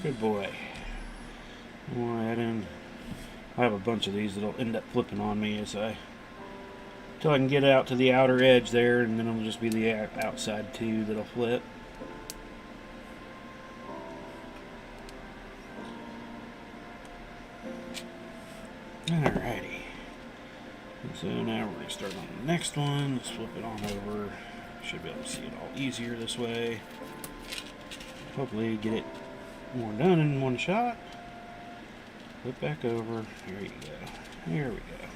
Good boy. I'll add in. I have a bunch of these that'll end up flipping on me as I till I can get out to the outer edge there, and then it'll just be the outside two that'll flip. Alrighty. So now we're going to start on the next one. Let's flip it on over. Should be able to see it all easier this way. Hopefully get it more done in one shot. Flip back over. There you go. There we go.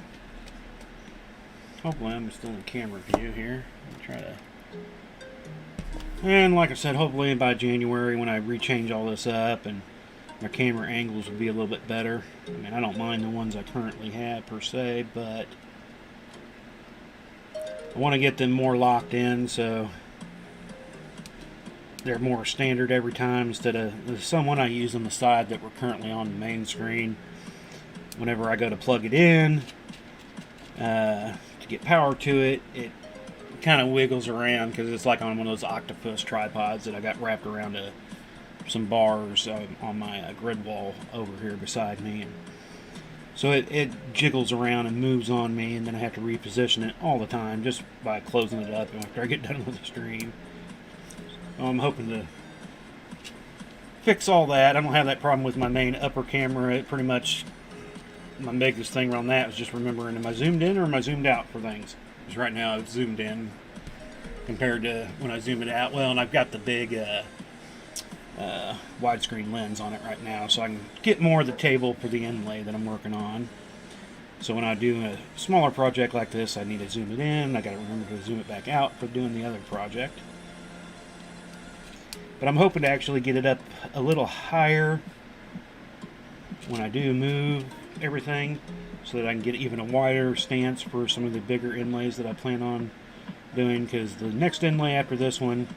Hopefully I'm still in camera view here. Try to... And like I said, hopefully by January when I rechange all this up and my camera angles will be a little bit better. I mean, I don't mind the ones I currently have per se, but I want to get them more locked in so they're more standard every time instead of someone I use on the side that we're currently on the main screen. Whenever I go to plug it in to get power to it, it kind of wiggles around because it's like on one of those octopus tripods that I got wrapped around some bars on my grid wall over here beside me. And so it jiggles around and moves on me, and then I have to reposition it all the time just by closing it up after I get done with the stream. So I'm hoping to fix all that. I don't have that problem with my main upper camera. It pretty much, my biggest thing around that was just remembering, am I zoomed in or am I zoomed out for things? Because right now it's zoomed in compared to when I zoom it out. Well, and I've got the big widescreen lens on it right now, so I can get more of the table for the inlay that I'm working on. So when I do a smaller project like this, I need to zoom it in. I got to remember to zoom it back out for doing the other project. But I'm hoping to actually get it up a little higher when I do move everything, so that I can get even a wider stance for some of the bigger inlays that I plan on doing, because the next inlay after this one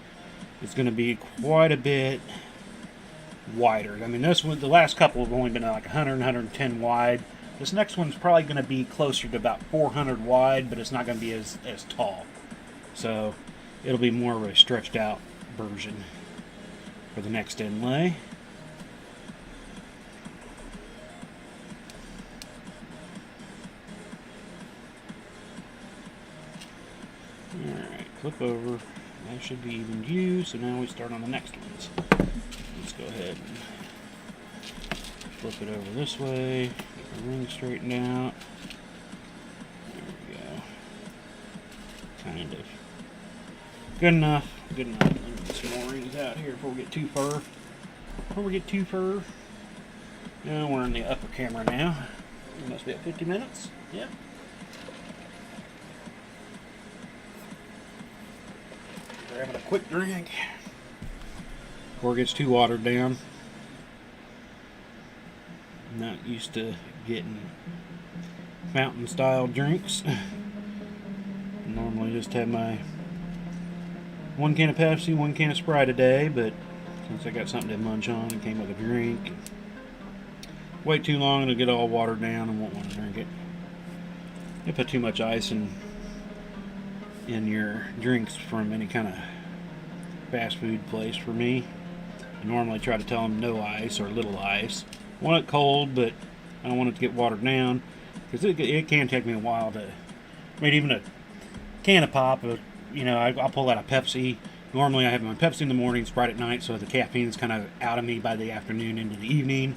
is going to be quite a bit wider. I mean, this one, the last couple have only been like 100, 110 wide. This next one's probably going to be closer to about 400 wide, but it's not going to be as tall. So it'll be more of a stretched out version for the next inlay. Alright, flip over. That should be even view, so now we start on the next ones. Let's go ahead and flip it over this way, get the ring straightened out. There we go. Kind of. Good enough. Good enough. Let me get some more rings out here before we get too far. Now we're in the upper camera now. It must be at 50 minutes. Yep. Grabbing a quick drink before it gets too watered down. I'm not used to getting fountain style drinks. Normally just have my 1 can of Pepsi, 1 can of Sprite a day, but since I got something to munch on, it came with a drink. Wait too long, it'll get all watered down and won't want to drink it. You put too much ice in your drinks from any kind of fast food place for me. I normally try to tell them no ice or little ice. I want it cold, but I don't want it to get watered down, because it can take me a while to, I mean, even a can of pop, you know, I'll pull out a Pepsi. Normally I have my Pepsi in the morning, Sprite at night, so the caffeine's kind of out of me by the afternoon into the evening.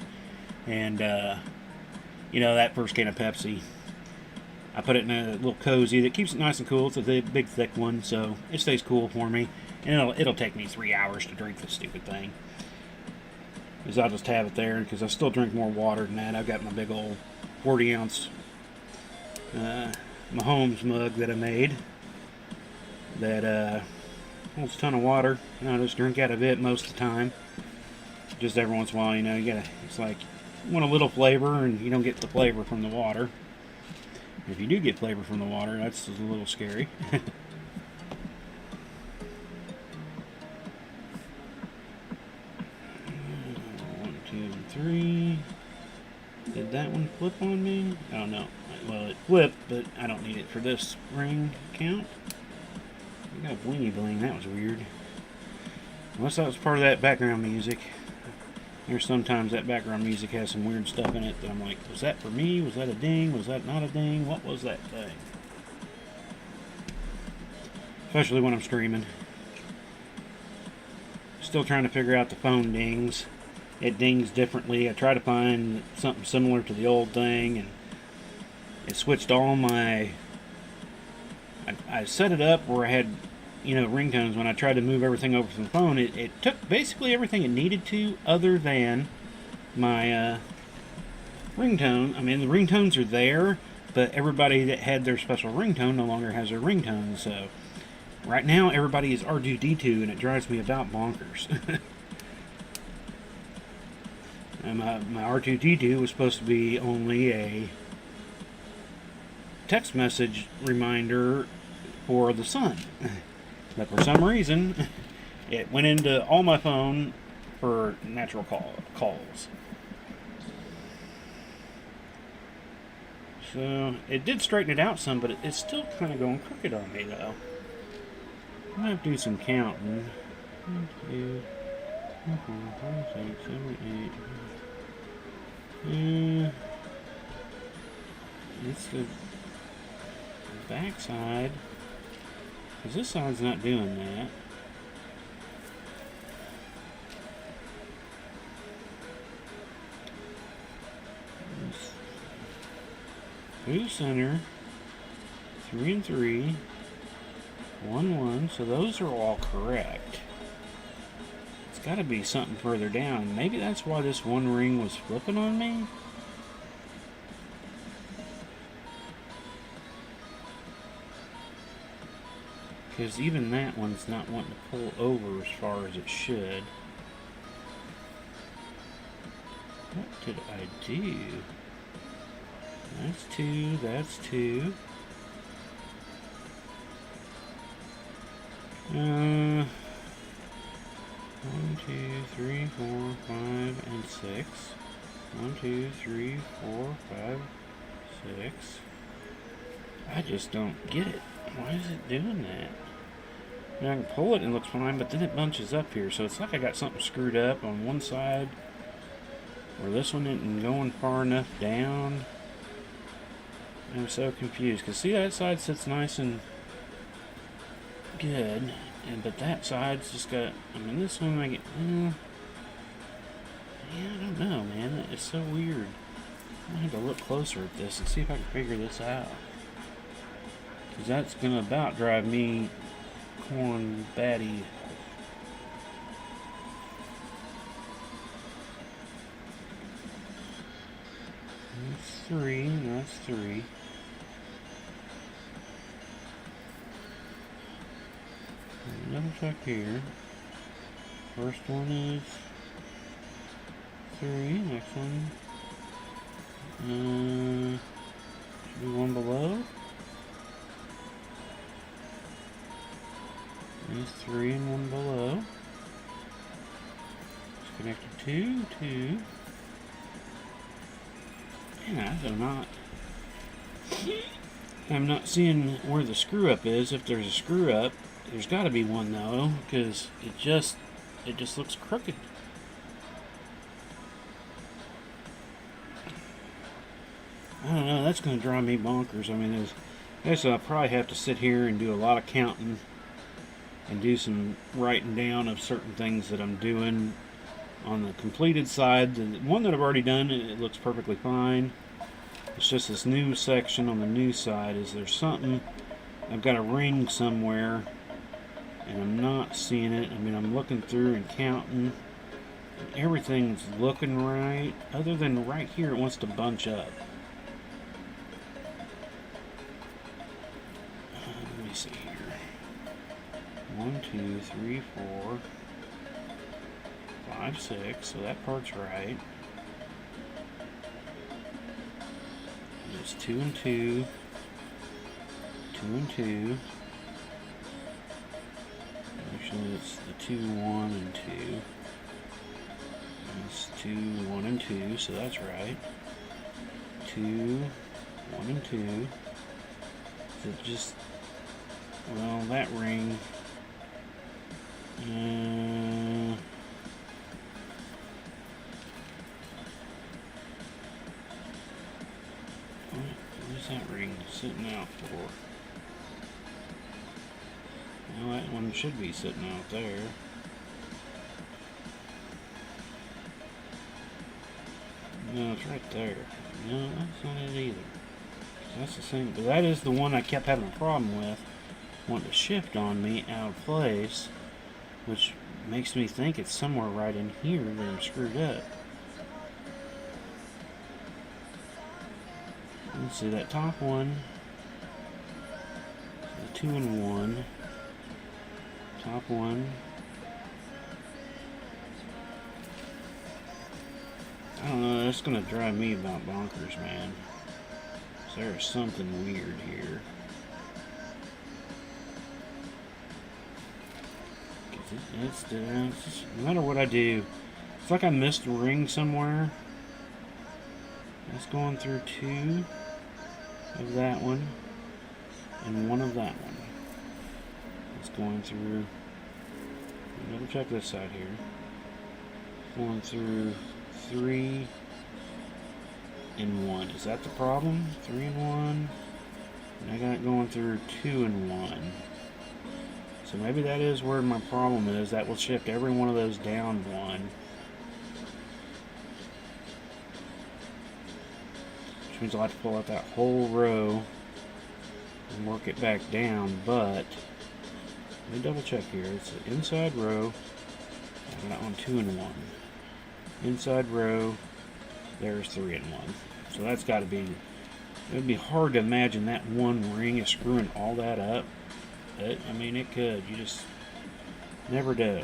And, you know, that first can of Pepsi, I put it in a little cozy that keeps it nice and cool. It's a big thick one, so it stays cool for me. And it'll take me 3 hours to drink this stupid thing. Because I'll just have it there, because I still drink more water than that. I've got my big old 40-ounce Mahomes mug that I made that holds a ton of water. And I just drink out of it most of the time. Just every once in a while, you know, it's like, you want a little flavor, and you don't get the flavor from the water. If you do get flavor from the water, that's a little scary. 1, 2, and 3. Did that one flip on me? Oh no. Well, it flipped, but I don't need it for this ring count. I got a blingy bling. That was weird. Unless that was part of that background music. There's sometimes that background music has some weird stuff in it that I'm like, was that for me? Was that a ding? Was that not a ding? What was that thing? Especially when I'm streaming. Still trying to figure out the phone dings. It dings differently. I try to find something similar to the old thing, and it switched all my I set it up where I had, ringtones. When I tried to move everything over from the phone, it took basically everything it needed to, other than my ringtone. I mean, the ringtones are there, but everybody that had their special ringtone no longer has their ringtone. So right now, everybody is R2D2, and it drives me about bonkers. And my R2D2 was supposed to be only a text message reminder for the sun, but for some reason it went into all my phone for natural calls. So it did straighten it out some, but it's still kind of going crooked on me though. I'm gonna have to do some counting. 1, 2, 3, 4, 5, 6, 7, 8. It's the back side, because this side's not doing that. Through center, 3 and 3, 1, 1. So those are all correct. It's got to be something further down. Maybe that's why this one ring was flipping on me. Because even that one's not wanting to pull over as far as it should. What did I do? That's 2, that's 2. 1, 2, 3, 4, 5, and 6. 1, 2, 3, 4, 5, 6. I just don't get it. Why is it doing that? I mean, I can pull it and it looks fine, but then it bunches up here. So it's like I got something screwed up on one side, or this one isn't going far enough down. I'm so confused. Because see, that side sits nice and good, but that side's just got, I mean, this one I get, yeah, I don't know, man. It's so weird. I have to look closer at this and see if I can figure this out. Because that's going to about drive me corn batty. That's 3, that's 3. Double check here. First one is 3, next one. Should be one below. There's 3 and one below. It's connected 2, 2. And I'm not seeing where the screw up is. If there's a screw up, there's got to be one though, because it just looks crooked. I don't know. That's going to drive me bonkers. I mean, I guess I'll probably have to sit here and do a lot of counting and do some writing down of certain things that I'm doing on the completed side. The one that I've already done, it looks perfectly fine. It's just this new section on the new side. Is there something? I've got a ring somewhere, and I'm not seeing it. I mean, I'm looking through and counting, and everything's looking right, other than right here it wants to bunch up. Let me see here. 1, 2, 3, 4, 5, 6. So that part's right. It's 2 and 2. 2 and 2. Actually, it's the 2, 1, and 2. It's 2, 1, and 2, so that's right. 2, 1, and 2. Is it just, well, that ring. What's that ring sitting out for? Well, that one should be sitting out there. No, it's right there. No, that's not it either. That's the same. But that is the one I kept having a problem with. wanting to shift on me out of place, which makes me think it's somewhere right in here that I'm screwed up. Let's see that top one. The 2 and 1. Top one. I don't know, that's gonna drive me about bonkers, man. So there's something weird here. It's no matter what I do, it's like I missed a ring somewhere. That's going through 2 of that one and 1 of that one. It's going through, double check this side here. Going through 3 and 1. Is that the problem? 3 and 1. And I got it going through 2 and 1. So maybe that is where my problem is. That will shift every one of those down 1. Which means I'll have to pull out that whole row and work it back down. But let me double check here. It's an inside row. I got on 2 and 1. Inside row. There's 3 and 1. So that's got to be. It would be hard to imagine that one ring is screwing all that up. But, I mean, it could. You just never do.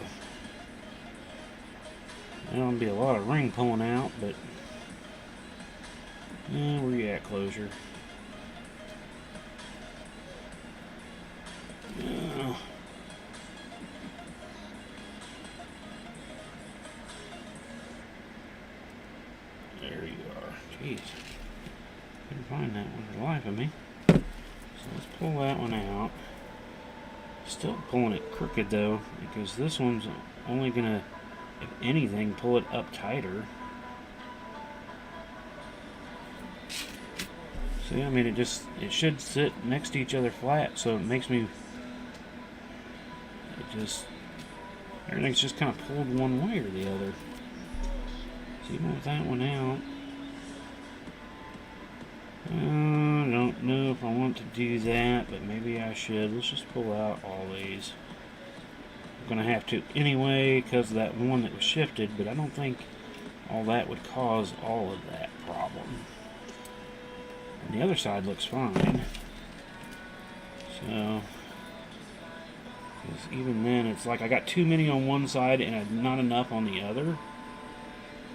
There'll be a lot of ring pulling out, but where you at, closure? There you are. Jeez. Couldn't find that one for the life of me. So let's pull that one out. Still pulling it crooked though, because this one's only gonna, if anything, pull it up tighter. See, I mean, it should sit next to each other flat, so it makes me, everything's just kind of pulled one way or the other. So even with that one out, I don't know if I want to do that, but maybe I should. Let's just pull out all these. I'm going to have to anyway because of that one that was shifted, but I don't think all that would cause all of that problem. And the other side looks fine. So, because even then, it's like I got too many on one side and not enough on the other.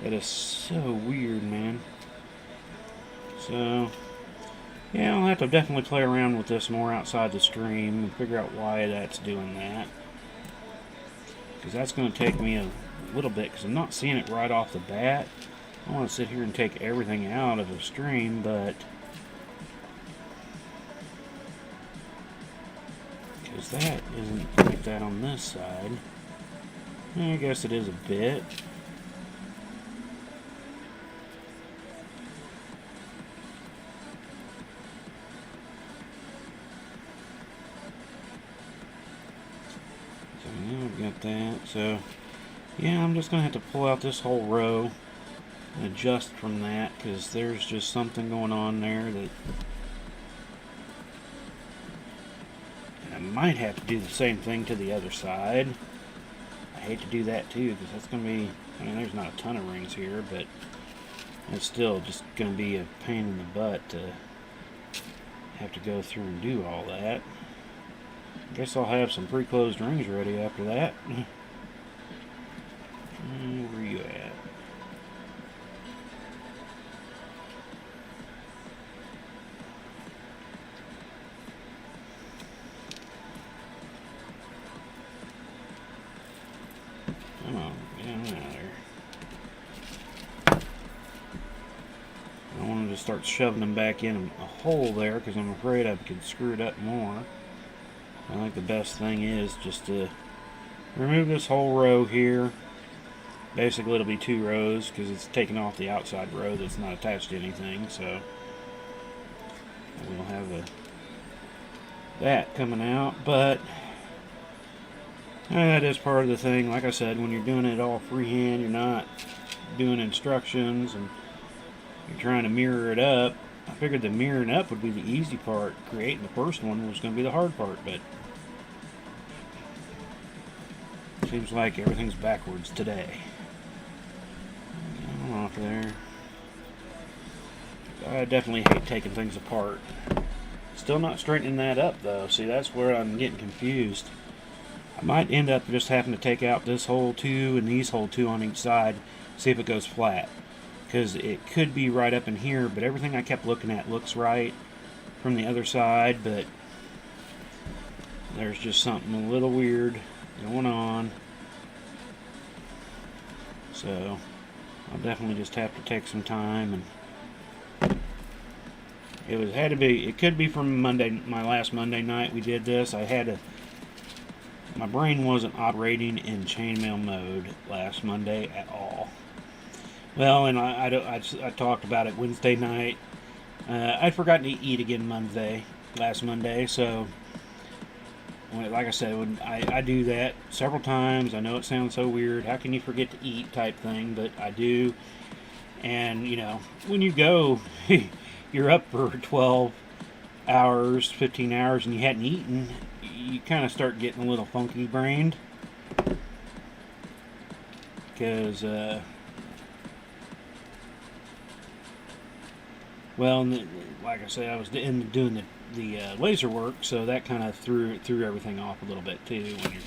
That is so weird, man. So, yeah, I'll have to definitely play around with this more outside the stream and figure out why that's doing that. Because that's going to take me a little bit, because I'm not seeing it right off the bat. I want to sit here and take everything out of the stream, but because that isn't like that on this side. I guess it is a bit. Got that. So yeah, I'm just gonna have to pull out this whole row and adjust from that, because there's just something going on there that, and I might have to do the same thing to the other side. I hate to do that too, because that's gonna be, I mean, there's not a ton of rings here, but it's still just gonna be a pain in the butt to have to go through and do all that. Guess I'll have some pre-closed rings ready after that. Where you at? Come on, get on out of there. I wanted to start shoving them back in a hole there, because I'm afraid I could screw it up more. I think the best thing is just to remove this whole row here. Basically it'll be 2 rows, because it's taking off the outside row that's not attached to anything, so we'll have that coming out. But that is part of the thing. Like I said, when you're doing it all freehand, you're not doing instructions and you're trying to mirror it up. I figured the mirroring up would be the easy part. Creating the first one was going to be the hard part, but Seems like everything's backwards today. Get on off there. I definitely hate taking things apart. Still not straightening that up though. See, that's where I'm getting confused. I might end up just having to take out this hole two and these hole two on each side, see if it goes flat. Because it could be right up in here, but everything I kept looking at looks right from the other side, but there's just something a little weird going on. So I'll definitely just have to take some time, and it could be from Monday, my last Monday night we did this. My brain wasn't operating in chainmail mode last Monday at all. Well, and I talked about it Wednesday night. I'd forgotten to eat again last Monday, so like I said, I do that several times. I know it sounds so weird. How can you forget to eat type thing, but I do. And, when you go, you're up for 12 hours, 15 hours, and you hadn't eaten, you kind of start getting a little funky brained. Because, well, like I said, I was doing the laser work, so that kind of threw everything off a little bit too. When you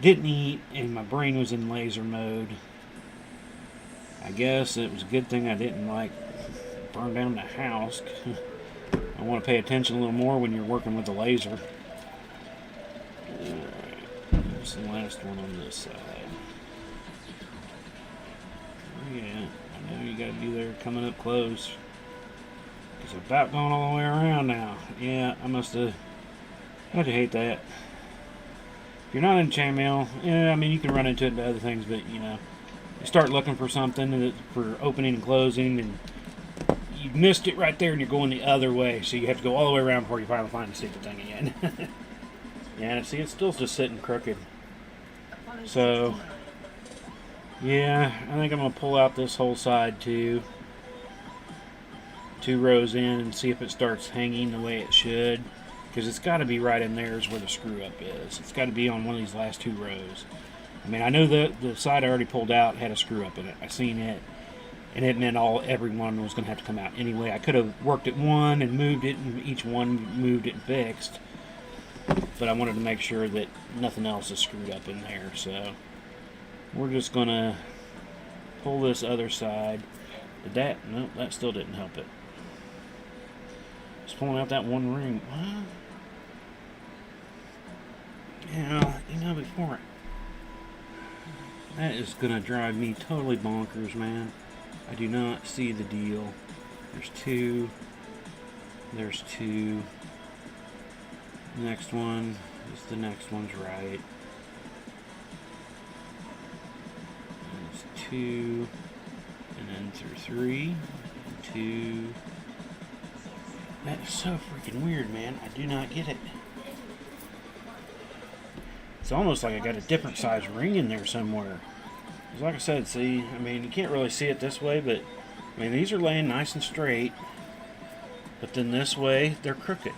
didn't eat and my brain was in laser mode, I guess it was a good thing I didn't burn down the house. I want to pay attention a little more when you're working with the laser. Alright, there's the last one on this side. Oh yeah, I know you gotta be there coming up close. It's about going all the way around now. Yeah, how'd you hate that? If you're not in chainmail, I mean, you can run into it to other things, but, you start looking for something for opening and closing, and you missed it right there, and you're going the other way, so you have to go all the way around before you finally find the stupid thing again. Yeah, see, it's still just sitting crooked. So, yeah, I think I'm going to pull out this whole side, too. 2 rows in and see if it starts hanging the way it should, because it's got to be right in there is where the screw up is. It's got to be on one of these last 2 rows. I mean, I know the side I already pulled out had a screw up in it. I seen it, and it meant every one was going to have to come out anyway. I could have worked at one and moved it, and each one moved it and fixed, but I wanted to make sure that nothing else is screwed up in there. So we're just going to pull this other side. Nope, that still didn't help it. Just pulling out that one ring. Well, yeah, before that is gonna drive me totally bonkers, man. I do not see the deal. There's 2. There's 2. Next one is the next one's right. There's 2, and then through 3, 2. That is so freaking weird, man. I do not get it. It's almost like I got a different size ring in there somewhere. Because like I said, see, I mean, you can't really see it this way, but, I mean, these are laying nice and straight. But then this way, they're crooked.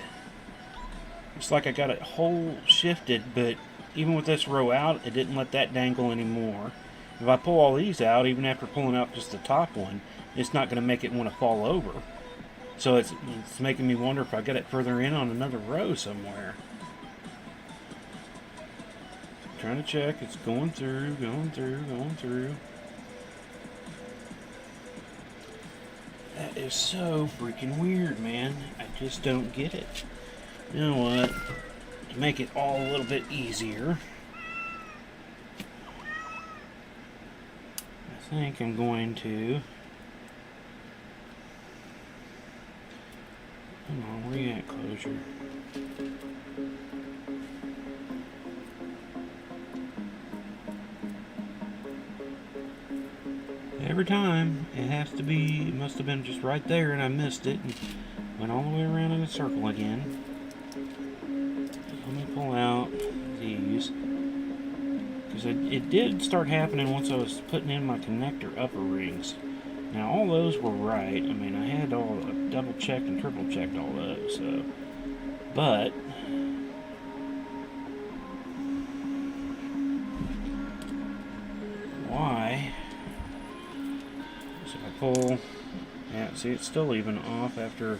It's like I got it whole shifted, but even with this row out, it didn't let that dangle anymore. If I pull all these out, even after pulling out just the top one, it's not going to make it want to fall over. So it's making me wonder if I got it further in on another row somewhere. Trying to check. It's going through, going through, going through. That is so freaking weird, man. I just don't get it. You know what? To make it all a little bit easier, I think I'm going to... Come on, where you at, closure? Every time, it must have been just right there and I missed it and went all the way around in a circle again. Let me pull out these, because it did start happening once I was putting in my connector upper rings. Now all those were right. I mean, I had double checked and triple checked all those, so, but pull. Yeah, see, it's still even off after.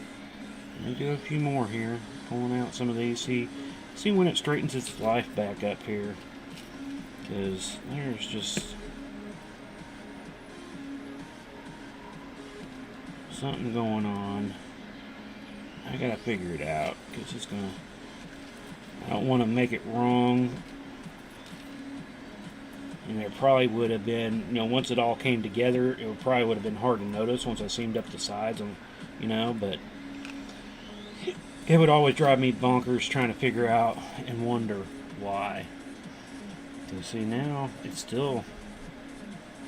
Let me do a few more here, pulling out some of these. See when it straightens its life back up here, because there's just something going on. I gotta figure it out, because it's gonna. I don't want to make it wrong. And it probably would have been, once it all came together, it probably would have been hard to notice once I seamed up the sides, but it would always drive me bonkers trying to figure out and wonder why. You see, now it's still,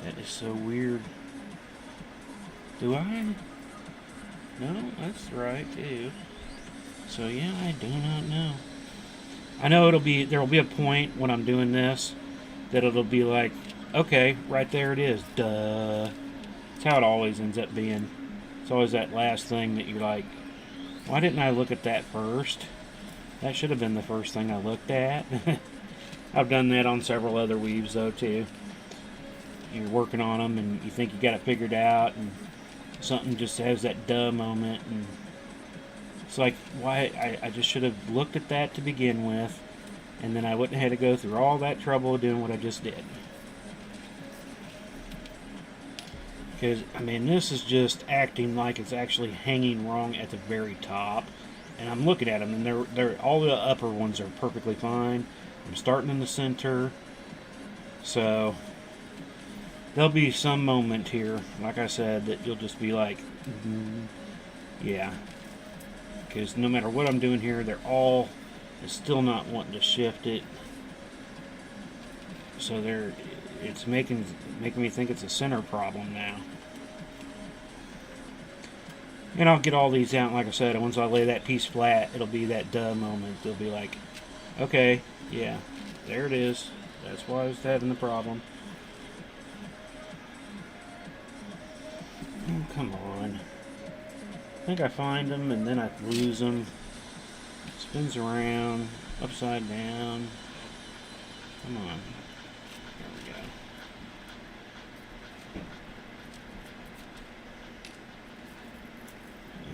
that is so weird. Do I? No, that's right too. So yeah, I do not know. I know there will be a point when I'm doing this that it'll be like, okay, right there it is, duh. That's how it always ends up being. It's always that last thing that you're like, why didn't I look at that first? That should have been the first thing I looked at. I've done that on several other weaves though too. You're working on them and you think you got it figured out, and something just has that duh moment, and it's like, why? I just should have looked at that to begin with, and then I wouldn't have had to go through all that trouble doing what I just did. Because, this is just acting like it's actually hanging wrong at the very top. And I'm looking at them, and they're all the upper ones are perfectly fine. I'm starting in the center. So, there'll be some moment here, like I said, that you'll just be like, yeah. Because no matter what I'm doing here, it's still not wanting to shift it. So it's making me think it's a center problem now. And I'll get all these out, like I said, once I lay that piece flat, it'll be that duh moment. It'll be like, okay, yeah, there it is. That's why I was having the problem. Oh, come on. I think I find them and then I lose them. Spins around, upside down. Come on. There we go.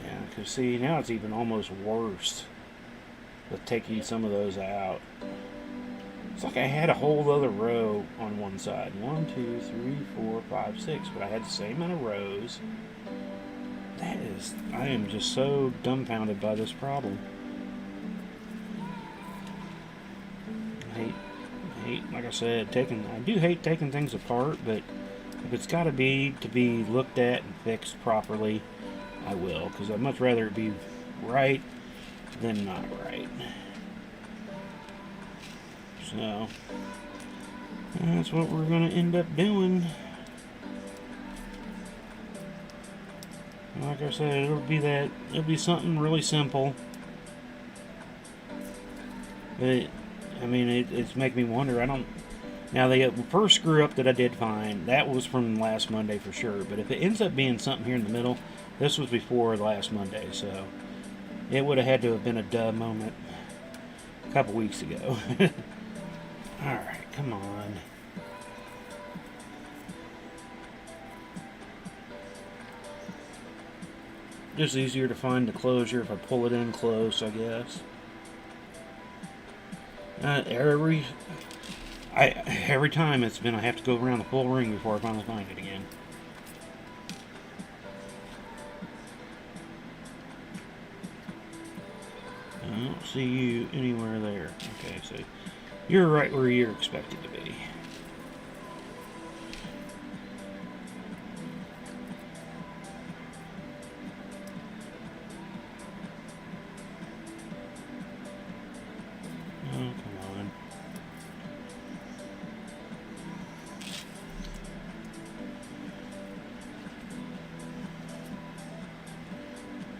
Yeah, because see, now it's even almost worse with taking some of those out. It's like I had a whole other row on one side. 1, 2, 3, 4, 5, 6. But I had the same amount of rows. I am just so dumbfounded by this problem. I hate, like I said, I do hate taking things apart, but if it's got to be looked at and fixed properly, I will, because I'd much rather it be right than not right. So, that's what we're going to end up doing. Like I said, it'll be something really simple. But, it's making me wonder. Now, the first screw up that I did find, that was from last Monday for sure. But if it ends up being something here in the middle, this was before last Monday. So, it would have had to have been a duh moment a couple weeks ago. Alright, come on. Just easier to find the closure if I pull it in close, I guess. Every time it's been, I have to go around the full ring before I finally find it again. I don't see you anywhere there. Okay, so you're right where you're expected to be. Oh, come on.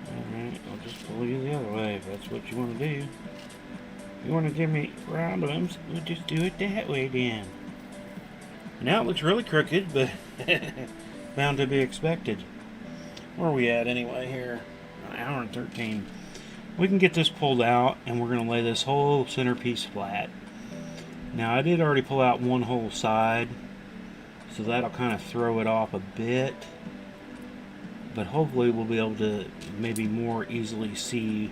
Alright, I'll just pull you the other way if that's what you want to do. If you want to give me problems, we'll just do it that way then. Now it looks really crooked, but bound to be expected. Where are we at anyway here? An hour and 13. We can get this pulled out, and we're going to lay this whole centerpiece flat. Now I did already pull out one whole side, so that'll kind of throw it off a bit. but hopefully we'll be able to maybe more easily see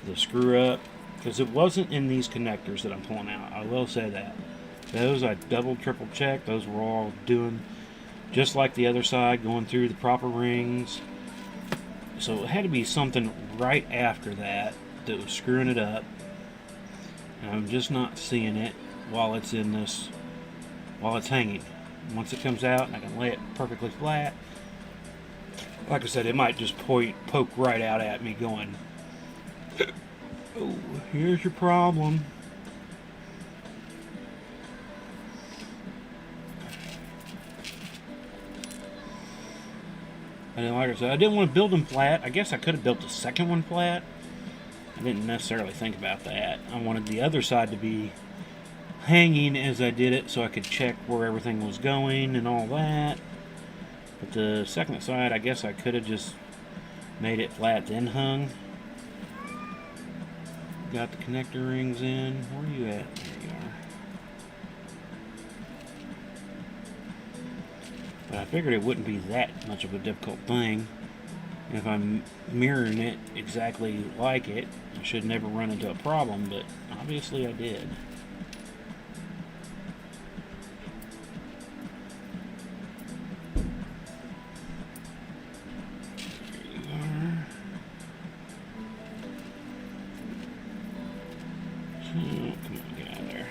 the screw up, because it wasn't in these connectors that I'm pulling out. I will say that. Those I double, triple checked. Those were all doing just like the other side, going through the proper rings. So it had to be something right after that that was screwing it up. And I'm just not seeing it while it's in this, while it's hanging. Once it comes out and I can lay it perfectly flat, like I said, it might just poke right out at me going, oh, here's your problem. And like I said, I didn't want to build them flat. I guess I could have built the second one flat. I didn't necessarily think about that. I wanted the other side to be hanging as I did it so I could check where everything was going and all that. But the second side, I guess I could have just made it flat then hung. Got the connector rings in. Where are you at? There you are. But I figured it wouldn't be that much of a difficult thing. If I'm mirroring it exactly like it, I should never run into a problem, but obviously I did. There you are. So, come on, get out of there.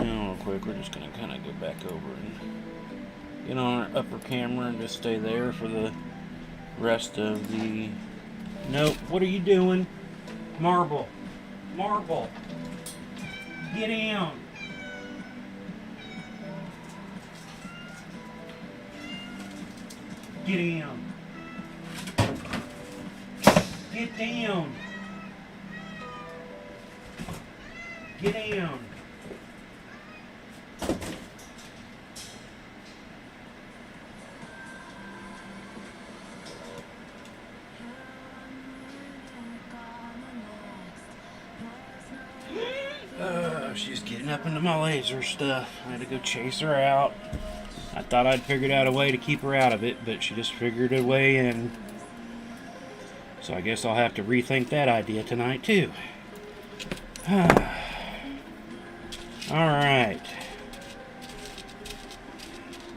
Now, real quick, we're just going to kind of go back over and get on our upper camera and just stay there for the rest of the... Nope, what are you doing? Marble. Marble. Get down. Get down. Get down. Get down. She's getting up into my laser stuff. I had to go chase her out. I thought I'd figured out a way to keep her out of it, but she just figured a way in. So I guess I'll have to rethink that idea tonight, too. Alright.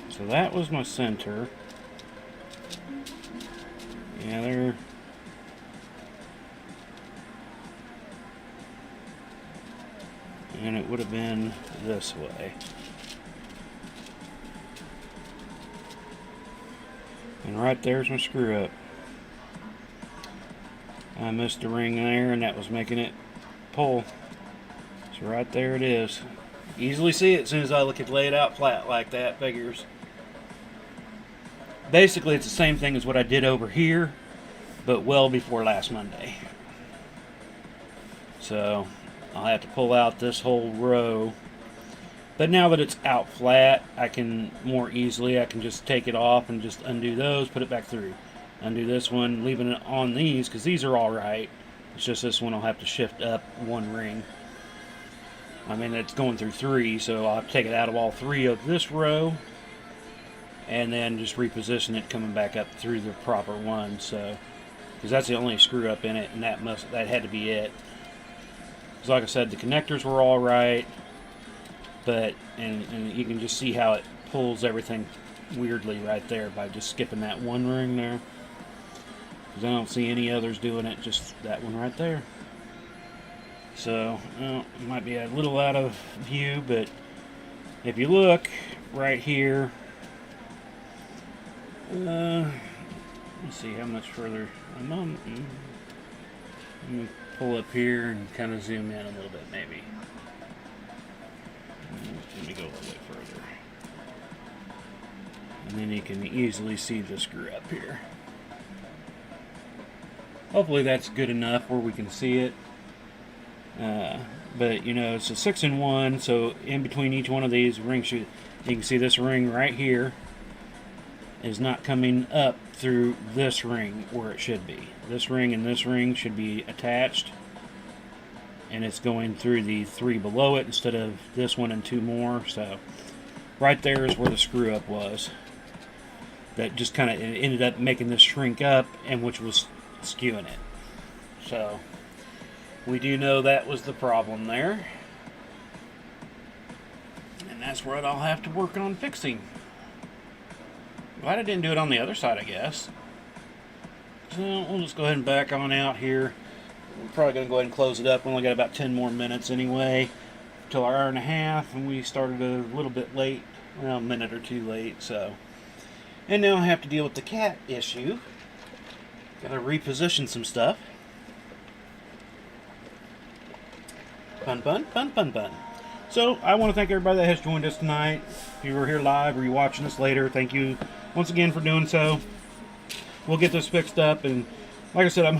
So that was my center. Yeah, they're... And it would have been this way. And right there's my screw up. I missed a ring there, and that was making it pull. So right there it is. Easily see it as soon as I lay it out flat like that. Figures. Basically, it's the same thing as what I did over here, but well before last Monday. So I'll have to pull out this whole row. But now that it's out flat, I can more easily, I can just take it off and just undo those, put it back through. Undo this one, leaving it on these, because these are alright. It's just this one I'll have to shift up one ring. I mean, it's going through 3, so I'll have to take it out of all 3 of this row. And then just reposition it coming back up through the proper one. So, because that's the only screw up in it, and that had to be it. Because like I said, the connectors were all right, but and you can just see how it pulls everything weirdly right there by just skipping that one ring there. Because I don't see any others doing it, just that one right there. So, well, it might be a little out of view, but if you look right here, let's see how much further I'm on. Let me pull up here and kind of zoom in a little bit, maybe. Let me go a little bit further. And then you can easily see the screw up here. Hopefully that's good enough where we can see it. But you know, it's a 6-in-1, so in between each one of these rings, you can see this ring right here is not coming up through this ring where it should be. This ring and this ring should be attached, and it's going through the 3 below it instead of this one and 2 more. So right there is where the screw up was. that just kind of ended up making this shrink up, and which was skewing it. So we do know that was the problem there, and that's what I'll have to work on fixing. Glad I didn't do it on the other side, I guess. So we'll just go ahead and back on out here. We're probably going to go ahead and close it up. We only got about 10 more minutes anyway till our hour and a half, and we started a little bit late, well, a minute or two late. So, and now I have to deal with the cat issue. Got to reposition some stuff. Fun, fun, fun, fun, fun. So I want to thank everybody that has joined us tonight. If you were here live or you're watching us later, thank you once again for doing so. We'll get this fixed up, and like I said, I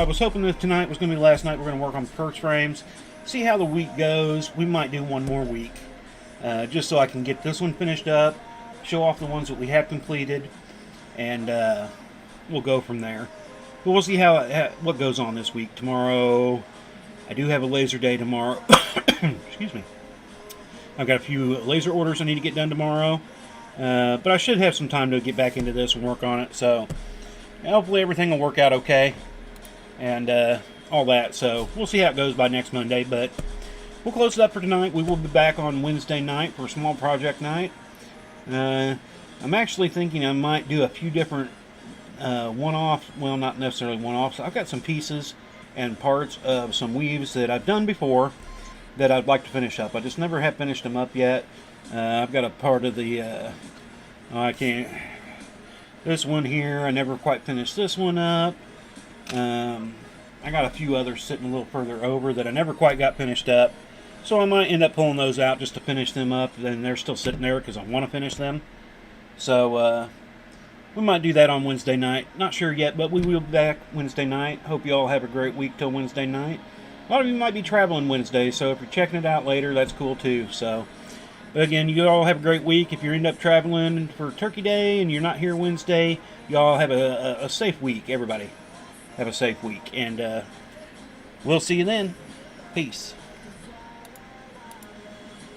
was hoping that tonight was going to be the last night we're going to work on first frames. See how the week goes. We might do one more week, just so I can get this one finished up, show off the ones that we have completed, and we'll go from there. But we'll see what goes on this week. Tomorrow, I do have a laser day tomorrow. Excuse me. I've got a few laser orders I need to get done tomorrow, but I should have some time to get back into this and work on it. So hopefully everything will work out okay, and all that. So we'll see how it goes by next Monday, but we'll close it up for tonight. We will be back on Wednesday night for a small project night. I'm actually thinking I might do a few different one-off, well, not necessarily one-offs. I've got some pieces and parts of some weaves that I've done before that I'd like to finish up. I just never have finished them up yet. I've got a part of the this one here, I never quite finished this one up. I got a few others sitting a little further over that I never quite got finished up, so I might end up pulling those out just to finish them up. Then they're still sitting there because I want to finish them. So we might do that on Wednesday night. Not sure yet, but we will be back Wednesday night. Hope you all have a great week till Wednesday night. A lot of you might be traveling Wednesday, so if you're checking it out later, that's cool too. So, but again, you all have a great week. If you end up traveling for Turkey Day and you're not here Wednesday, you all have a safe week. Everybody have a safe week, and we'll see you then. Peace.